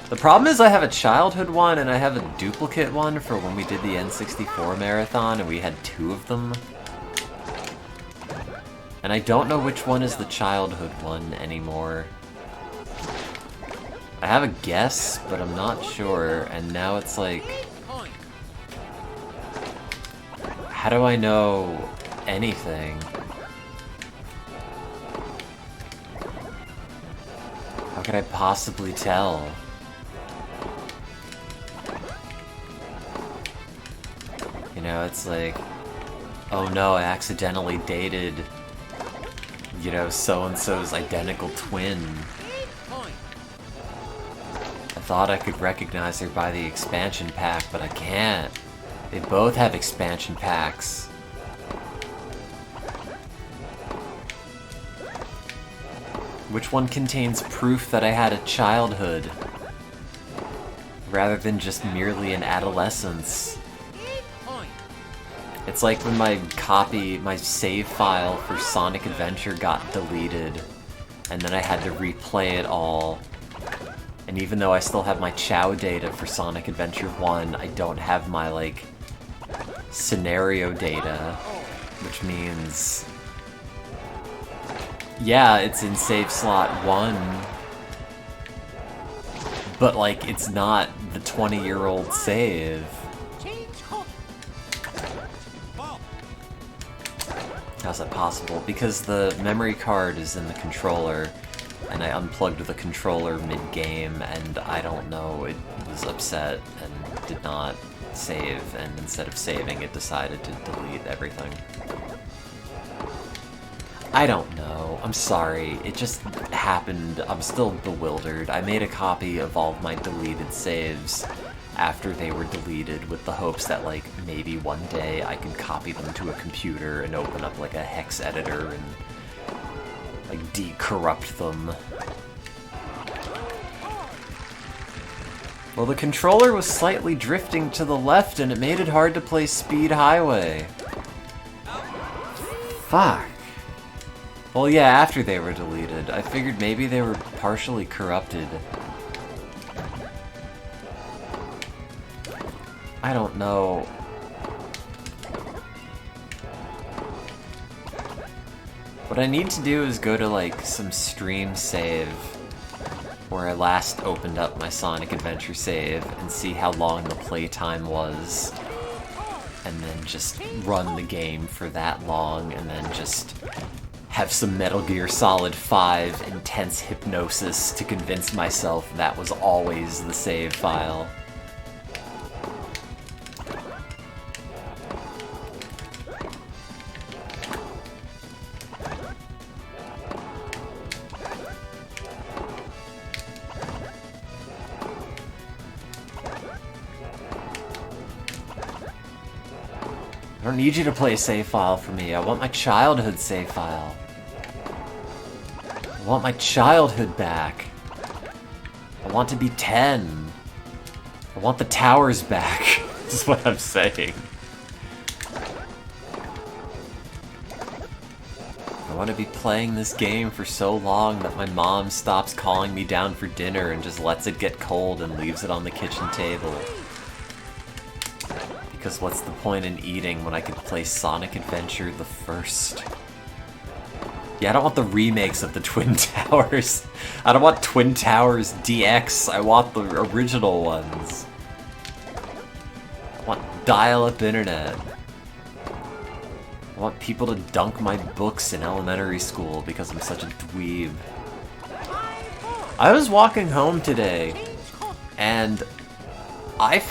The problem is I have a childhood one and I have a duplicate one for when we did the N64 marathon and we had 2 of them. And I don't know which one is the childhood one anymore. I have a guess, but I'm not sure, and now it's like... How do I know anything? How could I possibly tell? You know, it's like, oh no, I accidentally dated, you know, so-and-so's identical twin. I thought I could recognize her by the expansion pack, but I can't. They both have expansion packs. Which one contains proof that I had a childhood, rather than just merely an adolescence? It's like when my save file for Sonic Adventure got deleted, and then I had to replay it all. And even though I still have my Chow data for Sonic Adventure 1, I don't have my, like, scenario data, which means... yeah, it's in save slot 1, but, like, it's not the 20-year-old save. How's that possible? Because the memory card is in the controller, and I unplugged the controller mid-game, and I don't know, it was upset and did not save, and instead of saving, it decided to delete everything. I don't know. I'm sorry. It just happened. I'm still bewildered. I made a copy of all of my deleted saves after they were deleted with the hopes that, like, maybe one day I can copy them to a computer and open up, like, a hex editor and, like, decorrupt them. Well, the controller was slightly drifting to the left and it made it hard to play Speed Highway. Fuck. Well, yeah, after they were deleted. I figured maybe they were partially corrupted. I don't know. What I need to do is go to, like, some stream save where I last opened up my Sonic Adventure save and see how long the playtime was. And then just run the game for that long and then just have some Metal Gear Solid 5 intense hypnosis to convince myself that was always the save file. I don't need you to play a save file for me. I want my childhood save file. I want my childhood back. I want to be 10. I want the towers back. This is what I'm saying. I want to be playing this game for so long that my mom stops calling me down for dinner and just lets it get cold and leaves it on the kitchen table. Because what's the point in eating when I could play Sonic Adventure the first? Yeah, I don't want the remakes of the Twin Towers. I don't want Twin Towers DX. I want the original ones. I want dial-up internet. I want people to dunk my books in elementary school because I'm such a dweeb. I was walking home today, and I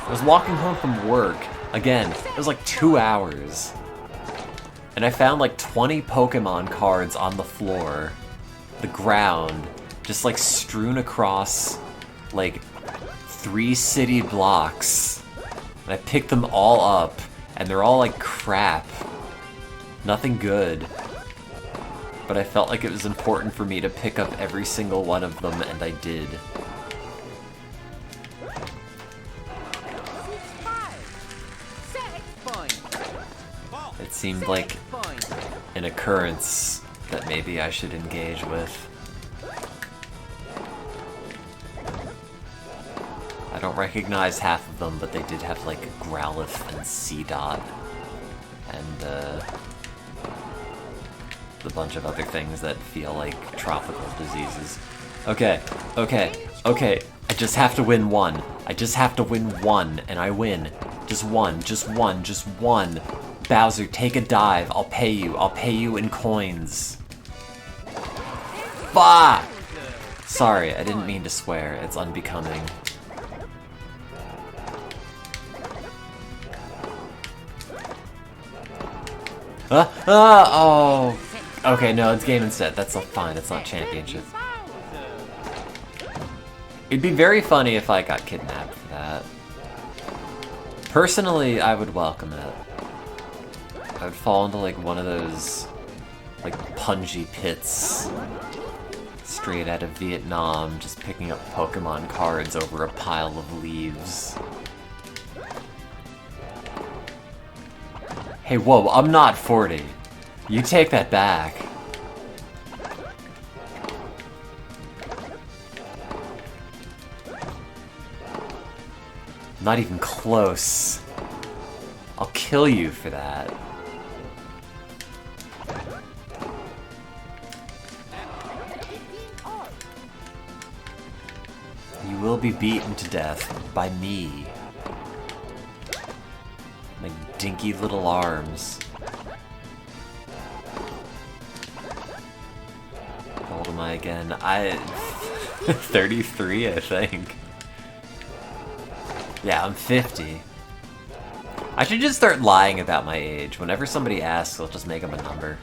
was walking home from work. Again, it was like 2 hours. And I found like 20 Pokemon cards on the floor, the ground, just like strewn across like 3 city blocks. And I picked them all up, and they're all like crap. Nothing good. But I felt like it was important for me to pick up every single one of them, and I did. It seemed like an occurrence that maybe I should engage with. I don't recognize half of them, but they did have like Growlithe and C-Dot and a bunch of other things that feel like tropical diseases. Okay, okay, okay. I just have to win one. I just have to win one, and I win. Just one, just one, just one. Bowser, take a dive. I'll pay you. I'll pay you in coins. Fuck! Sorry, I didn't mean to swear. It's unbecoming. Oh! Okay, no, it's game and set. That's fine. It's not championship. It'd be very funny if I got kidnapped for that. Personally, I would welcome it. I would fall into like one of those like pungy pits straight out of Vietnam, just picking up Pokemon cards over a pile of leaves. Hey, whoa, I'm not 40. You take that back. Not even close. I'll kill you for that. You will be beaten to death by me. My dinky little arms. How old am I again? 33, I think. Yeah, I'm 50. I should just start lying about my age. Whenever somebody asks, I'll just make up a number.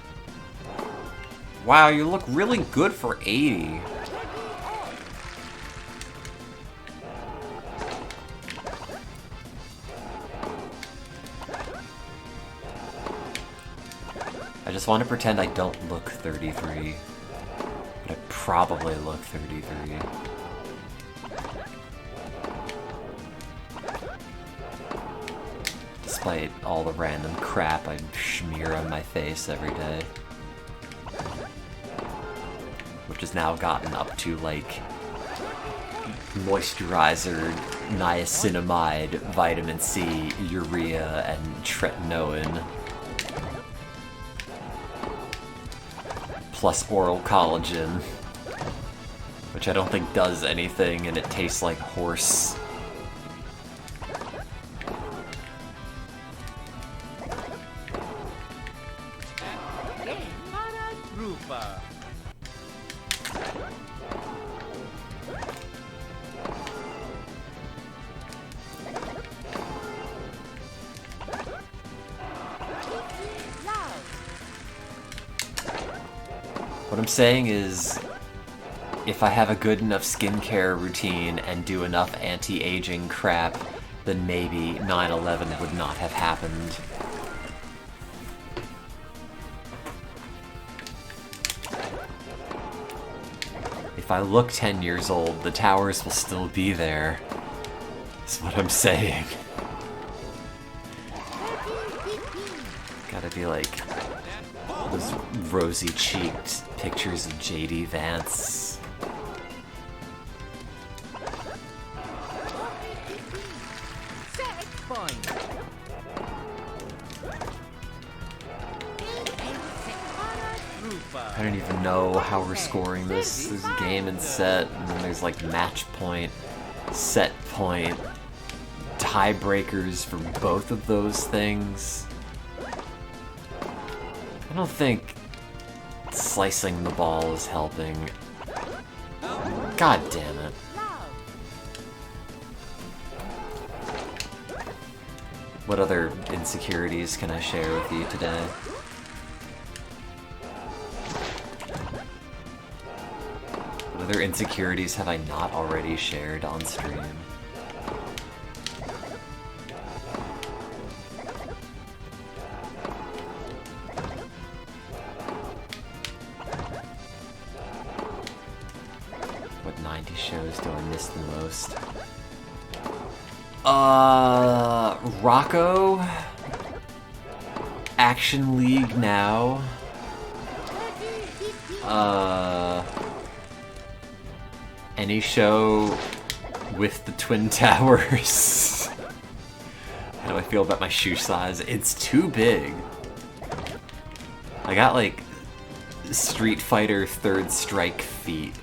Wow, you look really good for 80. I just want to pretend I don't look 33. But I probably look 33. Despite all the random crap I smear on my face every day. Which has now gotten up to, like, moisturizer, niacinamide, vitamin C, urea, and tretinoin. Plus oral collagen. Which I don't think does anything, and it tastes like horse. What I'm saying is, if I have a good enough skincare routine and do enough anti-aging crap, then maybe 9/11 would not have happened. If I look 10 years old, the towers will still be there. That's what I'm saying. Gotta be like those rosy-cheeked pictures of J.D. Vance. I don't even know how we're scoring this. There's game and set, and then there's like match point, set point, tiebreakers for both of those things. I don't think slicing the ball is helping. God damn it. What other insecurities can I share with you today? What other insecurities have I not already shared on stream? What 90 shows do I miss the most? Rocco? Action League Now? Any show with the Twin Towers? How do I feel about my shoe size? It's too big. I got like Street Fighter Third Strike feet.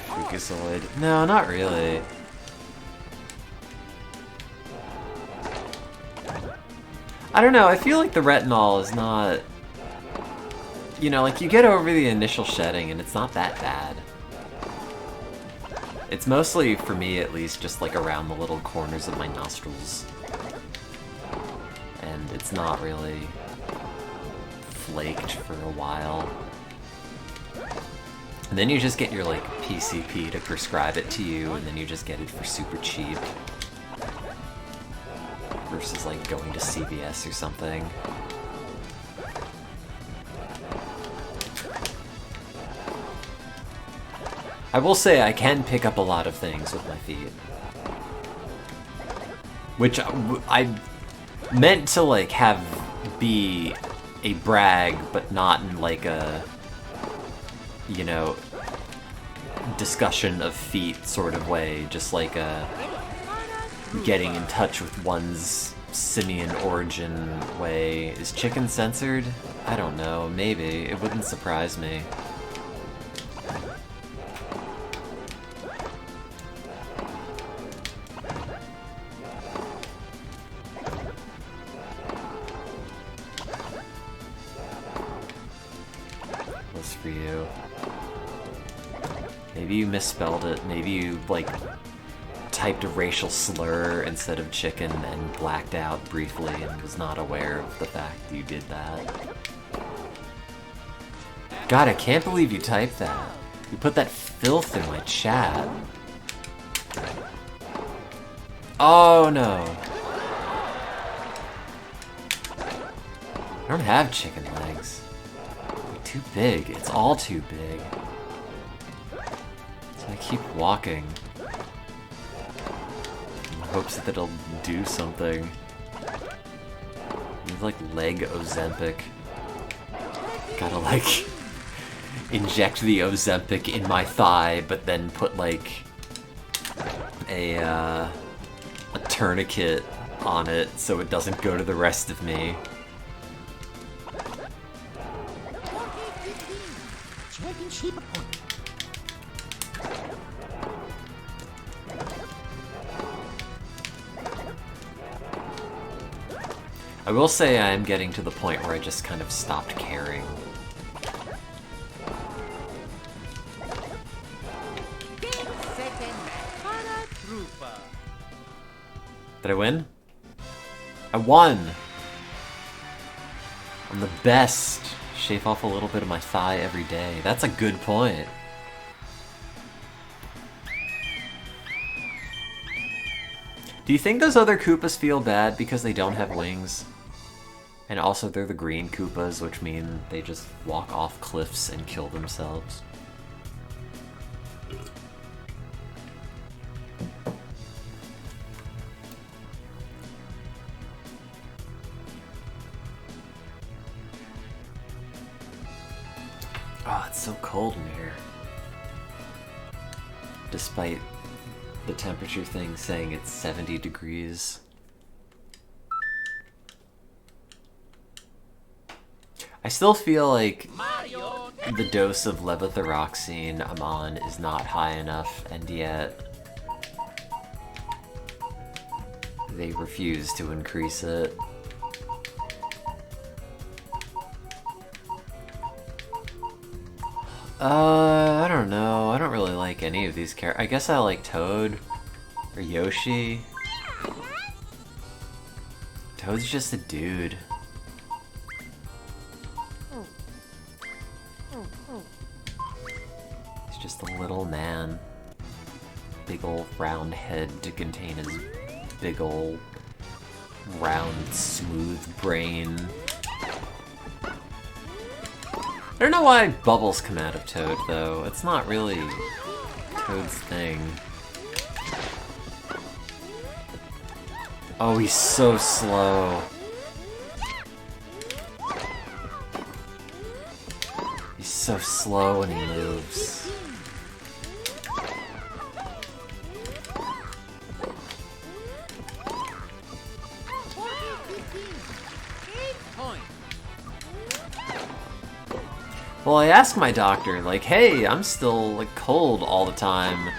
Freakazoid. No, not really. I don't know, I feel like the retinol is not you know, like, you get over the initial shedding and it's not that bad. It's mostly, for me at least, just like around the little corners of my nostrils. And it's not really flaked for a while. And then you just get your, like, PCP to prescribe it to you, and then you just get it for super cheap. Versus, like, going to CVS or something. I will say I can pick up a lot of things with my feet. Which I meant to, like, have be a brag, but not in, like, a, you know, discussion of feet sort of way. Just like a getting in touch with one's simian origin way. Is chicken censored? I don't know, maybe. It wouldn't surprise me. What's for you? Maybe you misspelled it. Maybe you, like, typed a racial slur instead of chicken and blacked out briefly and was not aware of the fact that you did that. God, I can't believe you typed that. You put that filth in my chat. Oh no. I don't have chicken legs. They're too big. It's all too big. So I keep walking. In hopes that it'll do something. Need like leg Ozempic. Gotta like inject the Ozempic in my thigh, but then put like a tourniquet on it so it doesn't go to the rest of me. Championship point. I will say I am getting to the point where I just kind of stopped caring. Did I win? I won! I'm the best. Shave off a little bit of my thigh every day. That's a good point. Do you think those other Koopas feel bad because they don't have wings? And also they're the green Koopas, which mean they just walk off cliffs and kill themselves. Oh, it's so cold in here. Despite the temperature thing saying it's 70 degrees. I still feel like the dose of levothyroxine I'm on is not high enough, and yet they refuse to increase it. I don't know. I don't really like any of these characters. I guess I like Toad or Yoshi. Toad's just a dude. He's just a little man. Big ol' round head to contain his big ol' round smooth brain. I don't know why bubbles come out of Toad, though. It's not really Toad's thing. Oh, he's so slow. He's so slow when he moves. Well, I asked my doctor, like, hey, I'm still, like, cold all the time.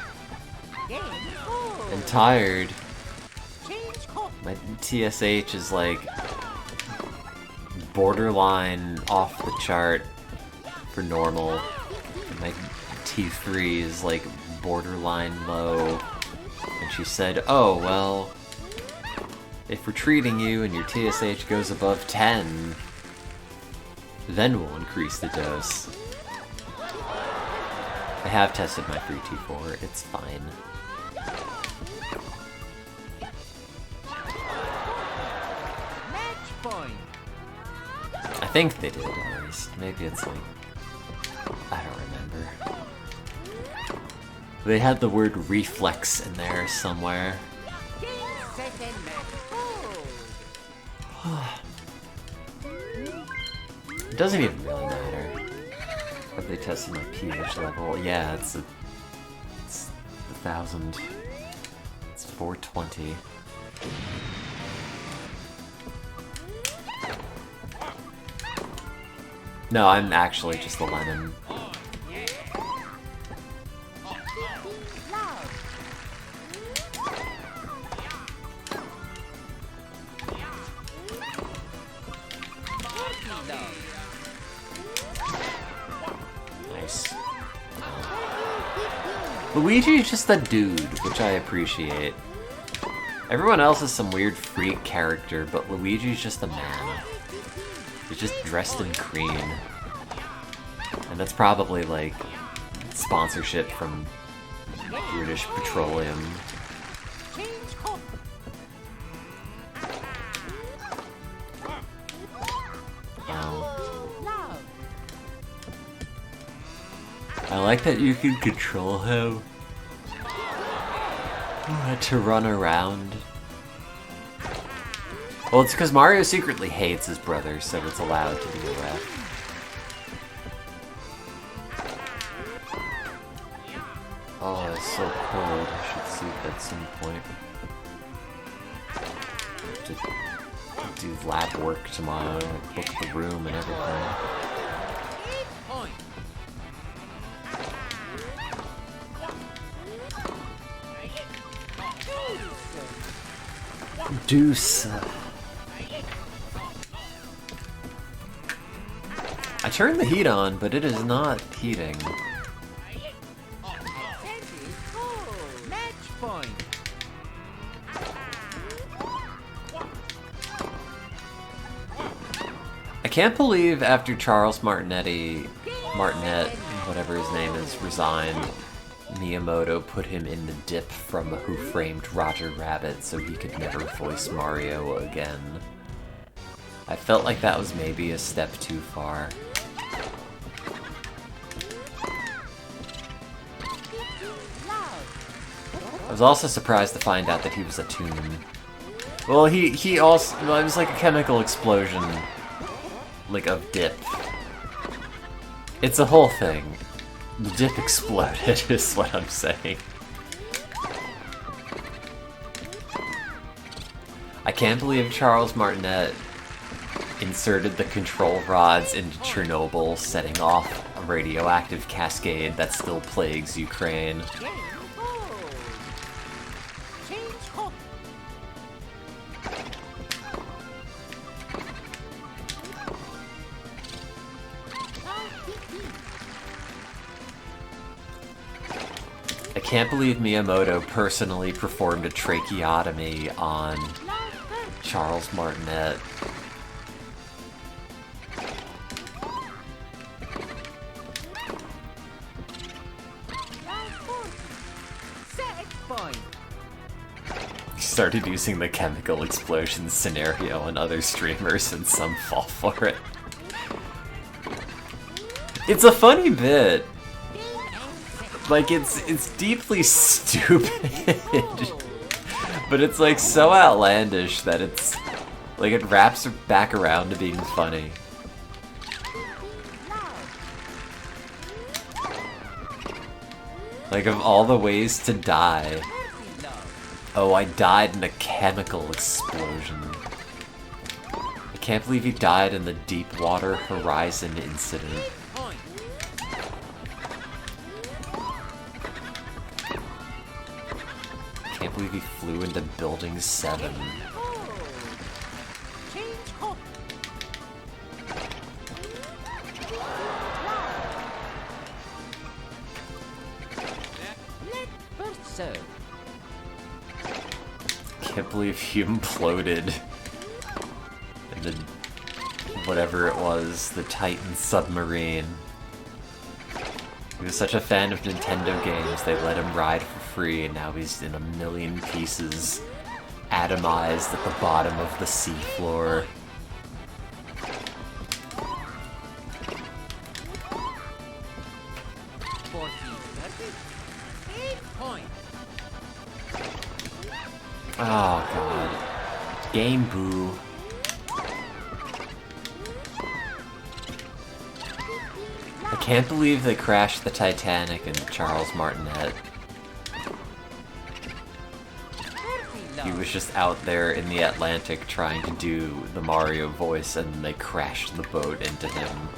And tired. My TSH is, like, borderline off the chart. for normal. And my T3 is like borderline low. And she said, oh, well, if we're treating you and your TSH goes above 10, then we'll increase the dose. I have tested my free T4, it's fine. Match point. I think they did, at least. Maybe it's like... I don't remember. They had the word reflex in there somewhere. Second match. It doesn't even really matter. Have they tested my pH level? Yeah, it's 1,000. It's 420. No, I'm actually just a lemon. Nice. Luigi's just a dude, which I appreciate. Everyone else is some weird freak character, but Luigi's just a man. He's just dressed in cream. And that's probably like sponsorship from British Petroleum. I like that you can control him to run around. Well, it's because Mario secretly hates his brother, so it's allowed to be a ref. Oh, it's so cold. I should sleep at some point. To do lab work tomorrow, like book the room and everything. Deuce. I turned the heat on, but it is not heating. Match point. I can't believe after Charles Martinet, whatever his name is, resigned, Miyamoto put him in the dip from Who Framed Roger Rabbit so he could never voice Mario again. I felt like that was maybe a step too far. I was also surprised to find out that he was a toon. Well, he also, well, it was like a chemical explosion, like of dip. It's a whole thing. The dip exploded, is what I'm saying. I can't believe Charles Martinet inserted the control rods into Chernobyl, setting off a radioactive cascade that still plagues Ukraine. I can't believe Miyamoto personally performed a tracheotomy on Charles Martinet. He started using the chemical explosion scenario on other streamers and some fall for it. It's a funny bit. Like, it's deeply stupid, but it's like so outlandish that it's like it wraps back around to being funny. Like, of all the ways to die, oh, I died in a chemical explosion. I can't believe he died in the Deepwater Horizon incident. I can't believe he flew into Building 7. can't believe he imploded. And then whatever it was, the Titan submarine. He was such a fan of Nintendo games, they let him ride for free, and now he's in a million pieces, atomized at the bottom of the seafloor. Oh god. Game Boo. I can't believe they crashed the Titanic in Charles Martinet. He was just out there in the Atlantic trying to do the Mario voice and they crashed the boat into him.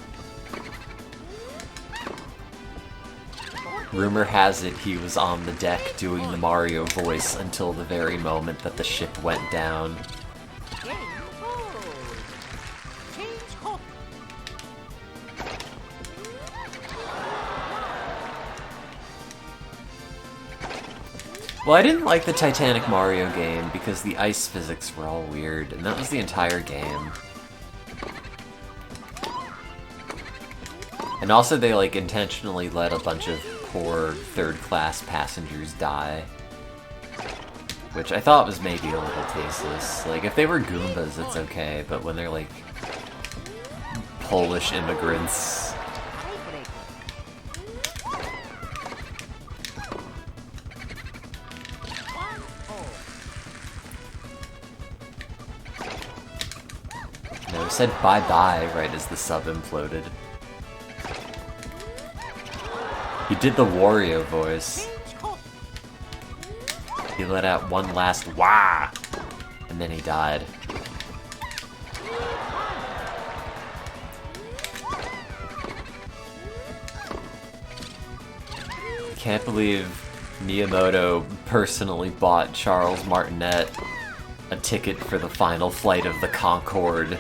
Rumor has it he was on the deck doing the Mario voice until the very moment that the ship went down. Well, I didn't like the Titanic Mario game because the ice physics were all weird, and that was the entire game. And also they, like, intentionally let a bunch of poor third-class passengers die. Which I thought was maybe a little tasteless. Like, if they were Goombas, it's okay, but when they're, like, Polish immigrants... No, he said bye-bye right as the sub imploded. He did the Wario voice. He let out one last wah! And then he died. I can't believe Miyamoto personally bought Charles Martinet a ticket for the final flight of the Concorde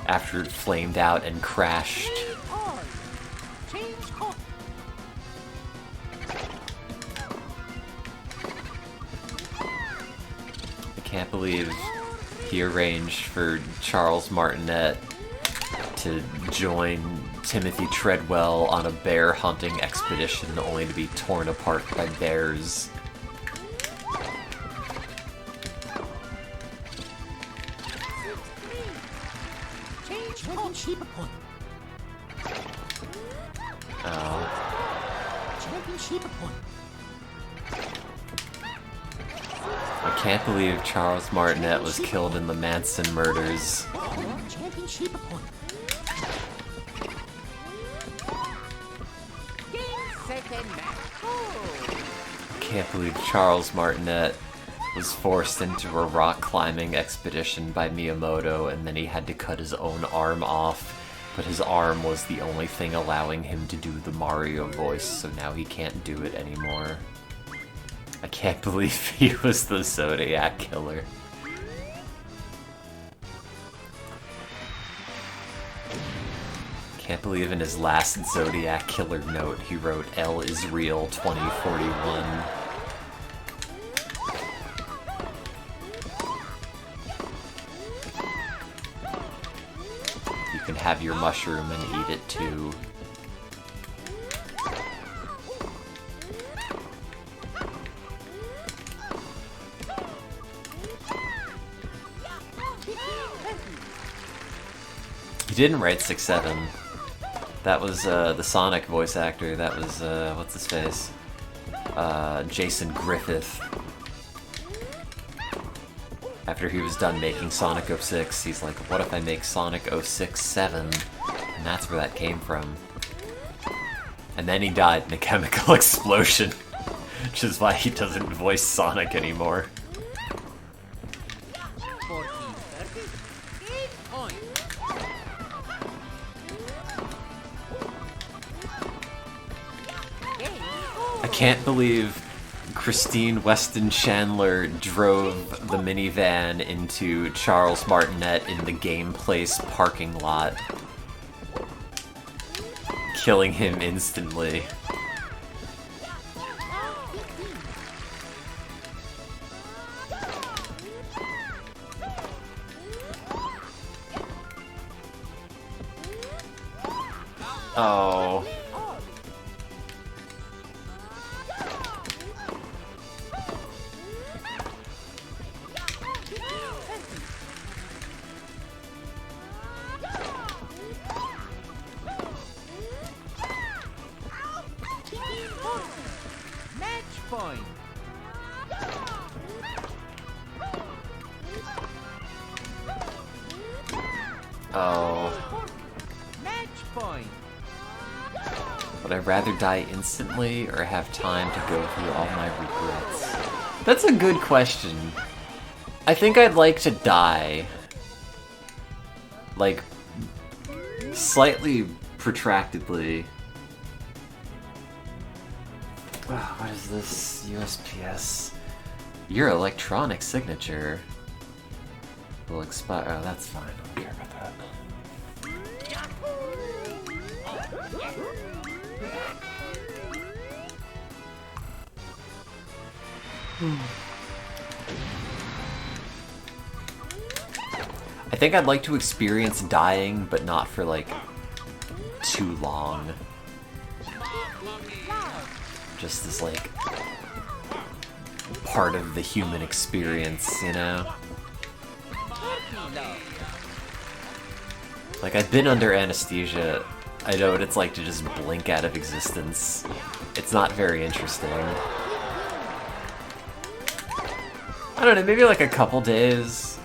after it flamed out and crashed. I can't believe he arranged for Charles Martinet to join Timothy Treadwell on a bear hunting expedition only to be torn apart by bears. Oh. I can't believe Charles Martinet was killed in the Manson murders. Can't believe Charles Martinet was forced into a rock climbing expedition by Miyamoto and then he had to cut his own arm off, but his arm was the only thing allowing him to do the Mario voice, so now he can't do it anymore. I can't believe he was the Zodiac Killer. Can't believe in his last Zodiac Killer note he wrote L is real 2041. You can have your mushroom and eat it too. He didn't write 6-7. That was the Sonic voice actor. That was, what's his face? Jason Griffith. After he was done making Sonic 06, he's like, what if I make Sonic 06-7? And that's where that came from. And then he died in a chemical explosion, which is why he doesn't voice Sonic anymore. I can't believe Christine Weston Chandler drove the minivan into Charles Martinet in the Game Place parking lot, killing him instantly. Oh. Match point. Oh. Match point. Would I rather die instantly or have time to go through all my regrets? That's a good question. I think I'd like to die. Like, slightly protractedly. Oh, what is this? USPS. Your electronic signature will expire. Oh, that's fine. I don't care about that. I think I'd like to experience dying, but not for like too long. Just as like part of the human experience, you know? Like, I've been under anesthesia. I know what it's like to just blink out of existence. It's not very interesting. I don't know, maybe like a couple days.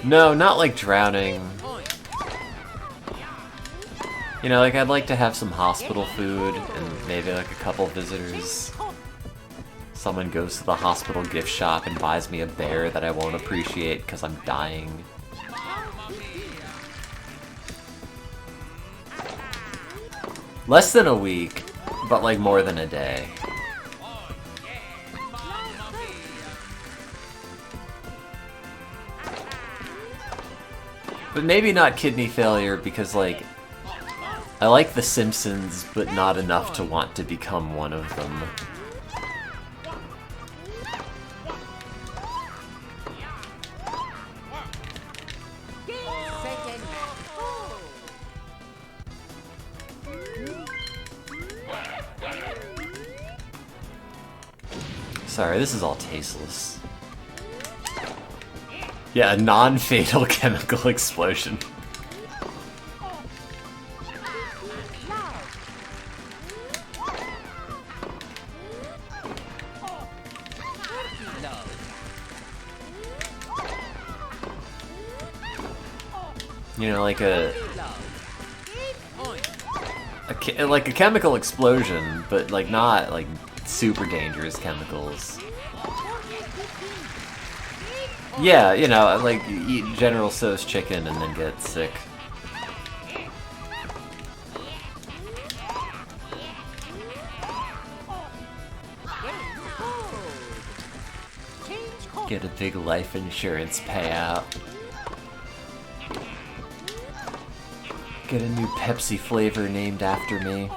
No, not like drowning. You know, like, I'd like to have some hospital food and maybe like a couple visitors. Someone goes to the hospital gift shop and buys me a bear that I won't appreciate because I'm dying. Less than a week, but like more than a day. But maybe not kidney failure because, like, I like The Simpsons, but not enough to want to become one of them. Sorry, this is all tasteless. Yeah, a non-fatal chemical explosion. You know, like like a chemical explosion, but like not like super dangerous chemicals. Yeah, you know, like eat General Tso's chicken and then get sick. Get a big life insurance payout. Get a new Pepsi flavor named after me.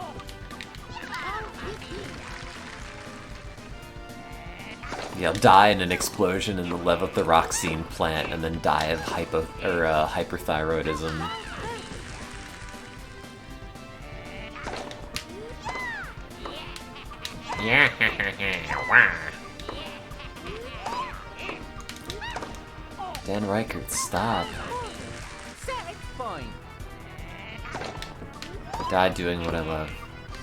Yeah, I'll die in an explosion in the levothyroxine plant and then die of hyperthyroidism. Yeah, Dan Reichert, stop. I died doing what I love.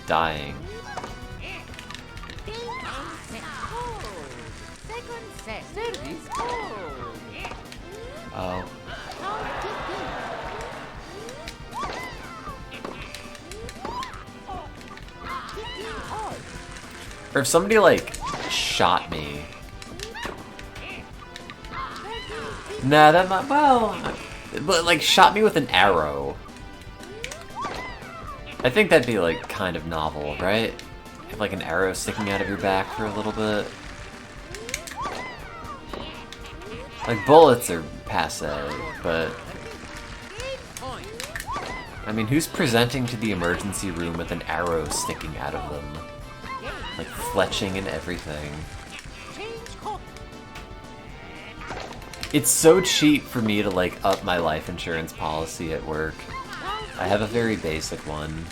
Dying. Oh. Or if somebody, like, shot me. Nah, that might, well, but, like, shot me with an arrow. I think that'd be, like, kind of novel, right? Have, like, an arrow sticking out of your back for a little bit. Like, bullets are passe, but... I mean, who's presenting to the emergency room with an arrow sticking out of them? Like, fletching and everything. It's so cheap for me to, like, up my life insurance policy at work. I have a very basic one.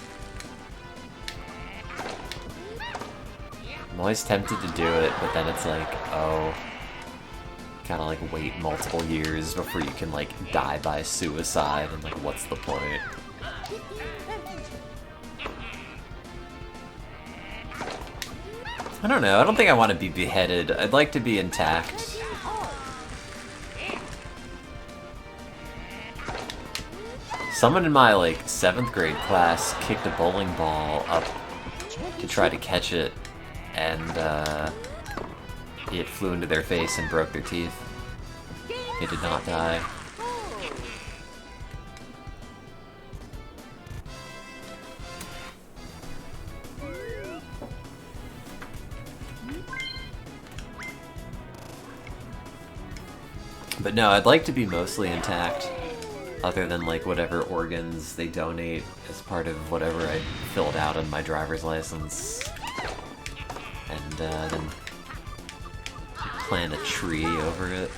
I'm always tempted to do it, but then it's like, oh, gotta like wait multiple years before you can like die by suicide, and like what's the point? I don't know, I don't think I want to be beheaded. I'd like to be intact. Someone in my like 7th grade class kicked a bowling ball up to try to catch it, and it flew into their face and broke their teeth. They did not die. But no, I'd like to be mostly intact, other than like whatever organs they donate as part of whatever I filled out on my driver's license. And then plant a tree over it.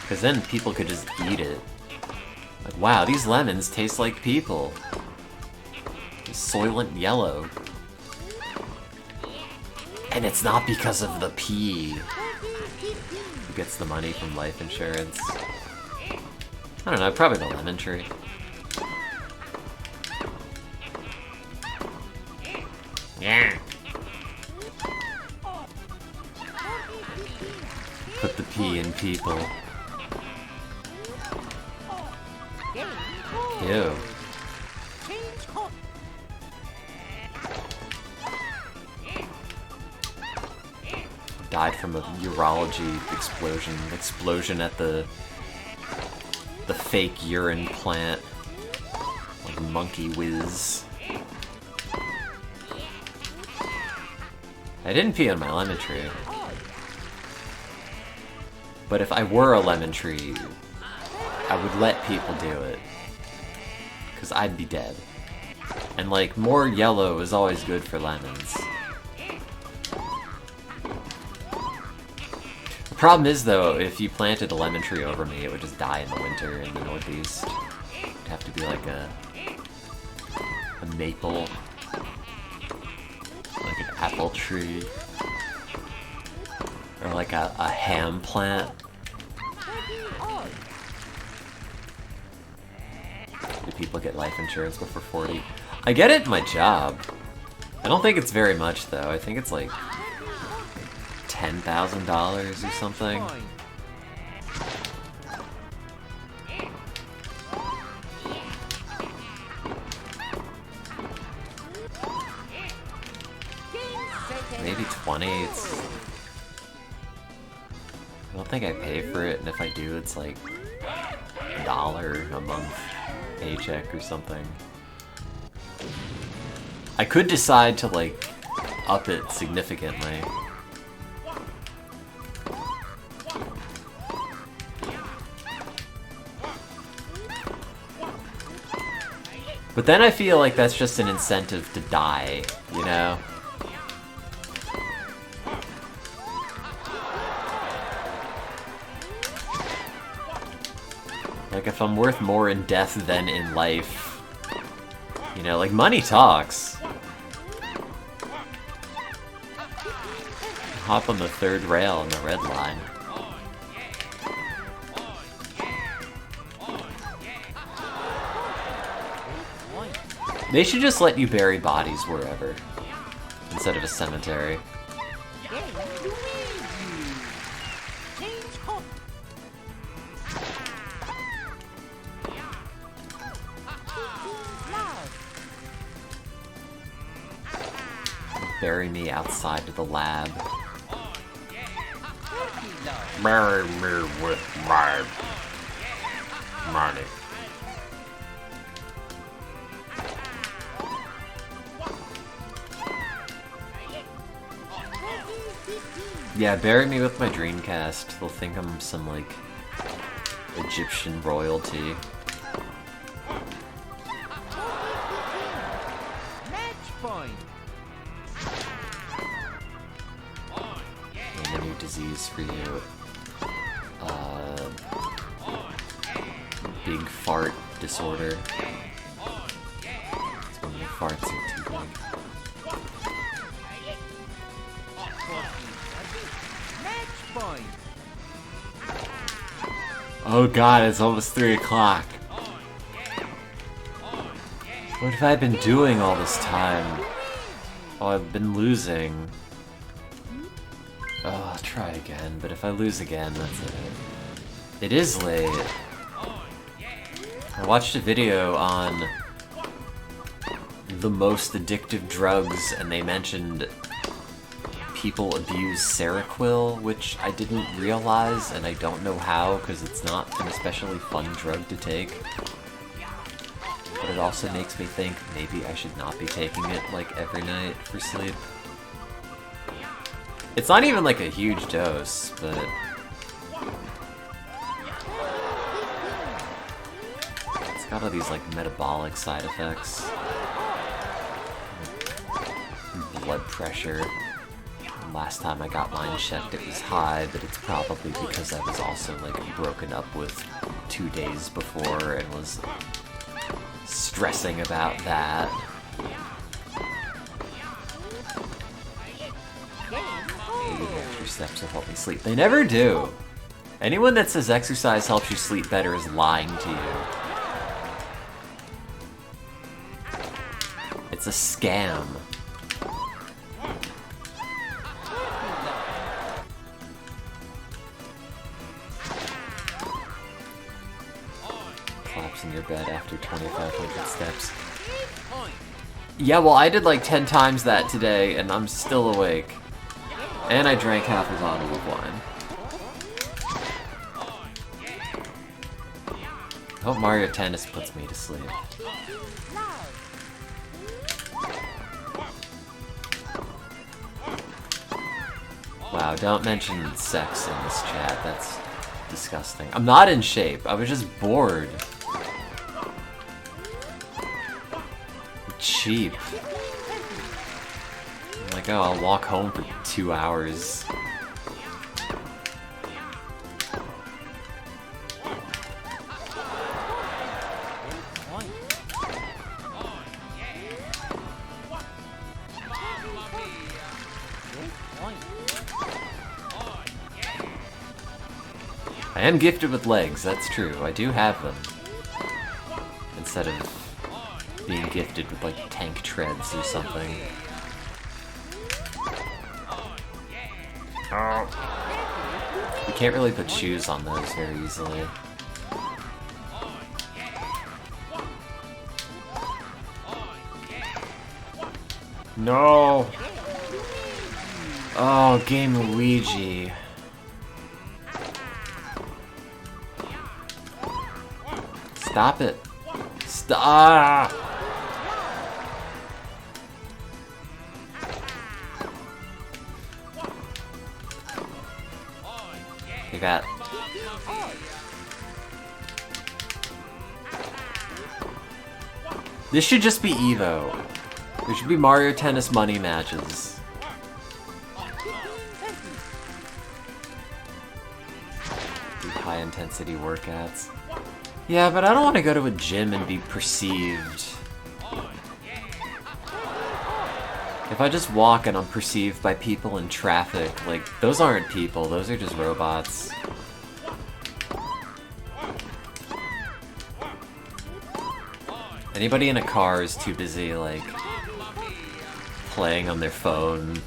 Because then people could just eat it. Like, wow, these lemons taste like people. Soylent yellow. And it's not because of the pea. Who gets the money from life insurance? I don't know, probably the lemon tree. Yeah. Put the pea in people. Ew. Died from a urology explosion at the fake urine plant. Like monkey whiz. I didn't pee on my lemon tree. But if I were a lemon tree, I would let people do it. Because I'd be dead. And like, more yellow is always good for lemons. The problem is though, if you planted a lemon tree over me, it would just die in the winter in the Northeast. It'd have to be like a maple. Like an apple tree. Or like a ham plant. Do people get life insurance before 40? I get it in my job. I don't think it's very much though. I think it's like $10,000 or something. Maybe 20. I don't think I pay for it, and if I do, it's like $1 a month paycheck or something. I could decide to like up it significantly. But then I feel like that's just an incentive to die, you know? Like, if I'm worth more in death than in life, you know, like, money talks. Hop on the third rail on the red line. They should just let you bury bodies wherever, instead of a cemetery. Bury me outside of the lab. Bury me with my money. Yeah, bury me with my Dreamcast. They'll think I'm some, like, Egyptian royalty. disease for you. Big fart disorder. It's when your farts are too big. Match point. Oh god, it's almost 3 o'clock. What have I been doing all this time? Oh, I've been losing. Oh, I'll try again, but if I lose again, that's it. It is late. I watched a video on the most addictive drugs, and they mentioned people abuse Seroquel, which I didn't realize, and I don't know how, because it's not an especially fun drug to take. But it also makes me think maybe I should not be taking it, like, every night for sleep. It's not even, like, a huge dose, but... it's got all these, like, metabolic side effects. Blood pressure. Last time I got mine checked, it was high, but it's probably because I was also, like, broken up with 2 days before and was stressing about that. Maybe the extra steps will help me sleep. They never do! Anyone that says exercise helps you sleep better is lying to you. It's a scam. Collapse in your bed after 2,500 steps. Yeah, well, I did like 10 times that today, and I'm still awake. And I drank half a bottle of wine. I hope Mario Tennis puts me to sleep. Wow, don't mention sex in this chat. That's disgusting. I'm not in shape. I was just bored. Cheap. I'm like, oh, I'll walk home for 2 hours. I am gifted with legs, that's true. I do have them. Instead of being gifted with, like, tank treads or something. You can't really put shoes on those very easily. No! Oh, Game Luigi. Stop it. Stop! You got... This should just be Evo. There should be Mario Tennis money matches. Do high-intensity workouts. Yeah, but I don't want to go to a gym and be perceived. If I just walk and I'm perceived by people in traffic, like, those aren't people, those are just robots. Anybody in a car is too busy, like, playing on their phone.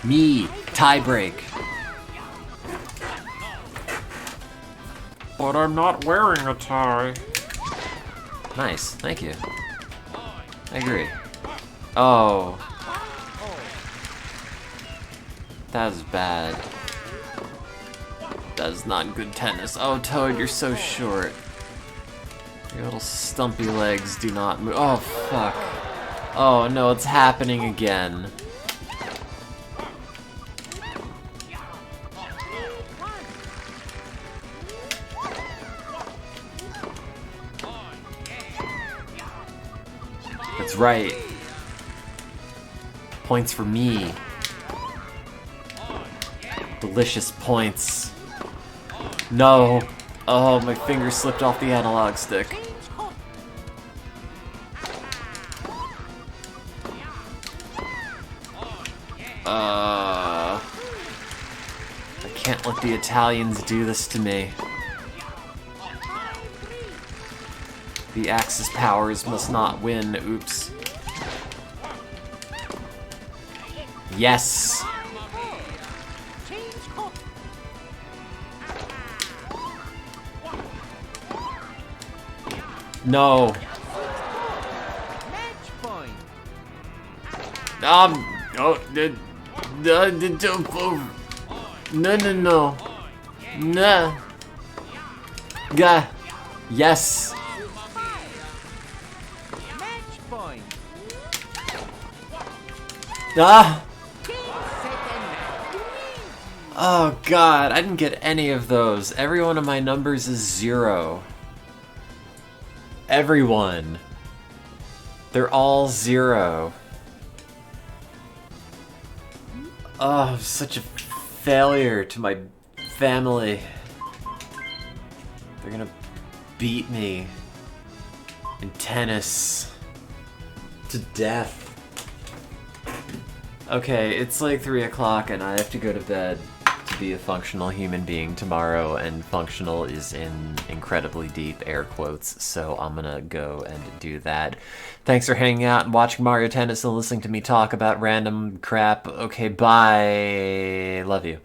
Me, tie break. But I'm not wearing a tie. Nice, thank you. I agree. Oh. That was bad. That is not good tennis. Oh, Toad, you're so short. Your little stumpy legs do not move. Oh, fuck. Oh, no, it's happening again. That's right. Points for me. Delicious points. No. Oh, my finger slipped off the analog stick. I can't let the Italians do this to me. The Axis powers must not win. Oops. Yes! No. Match point. Oh, no. Nah. Gah. Yes. Match point. Ah. Second. Oh god, I didn't get any of those. Every one of my numbers is 0. Everyone. They're all 0. Oh, I'm such a failure to my family. They're gonna beat me in tennis to death. Okay, it's like 3 o'clock and I have to go to bed to be a functional human being tomorrow, and functional is in incredibly deep air quotes, so I'm gonna go and do that. Thanks for hanging out and watching Mario Tennis and listening to me talk about random crap. Okay, bye. Love you.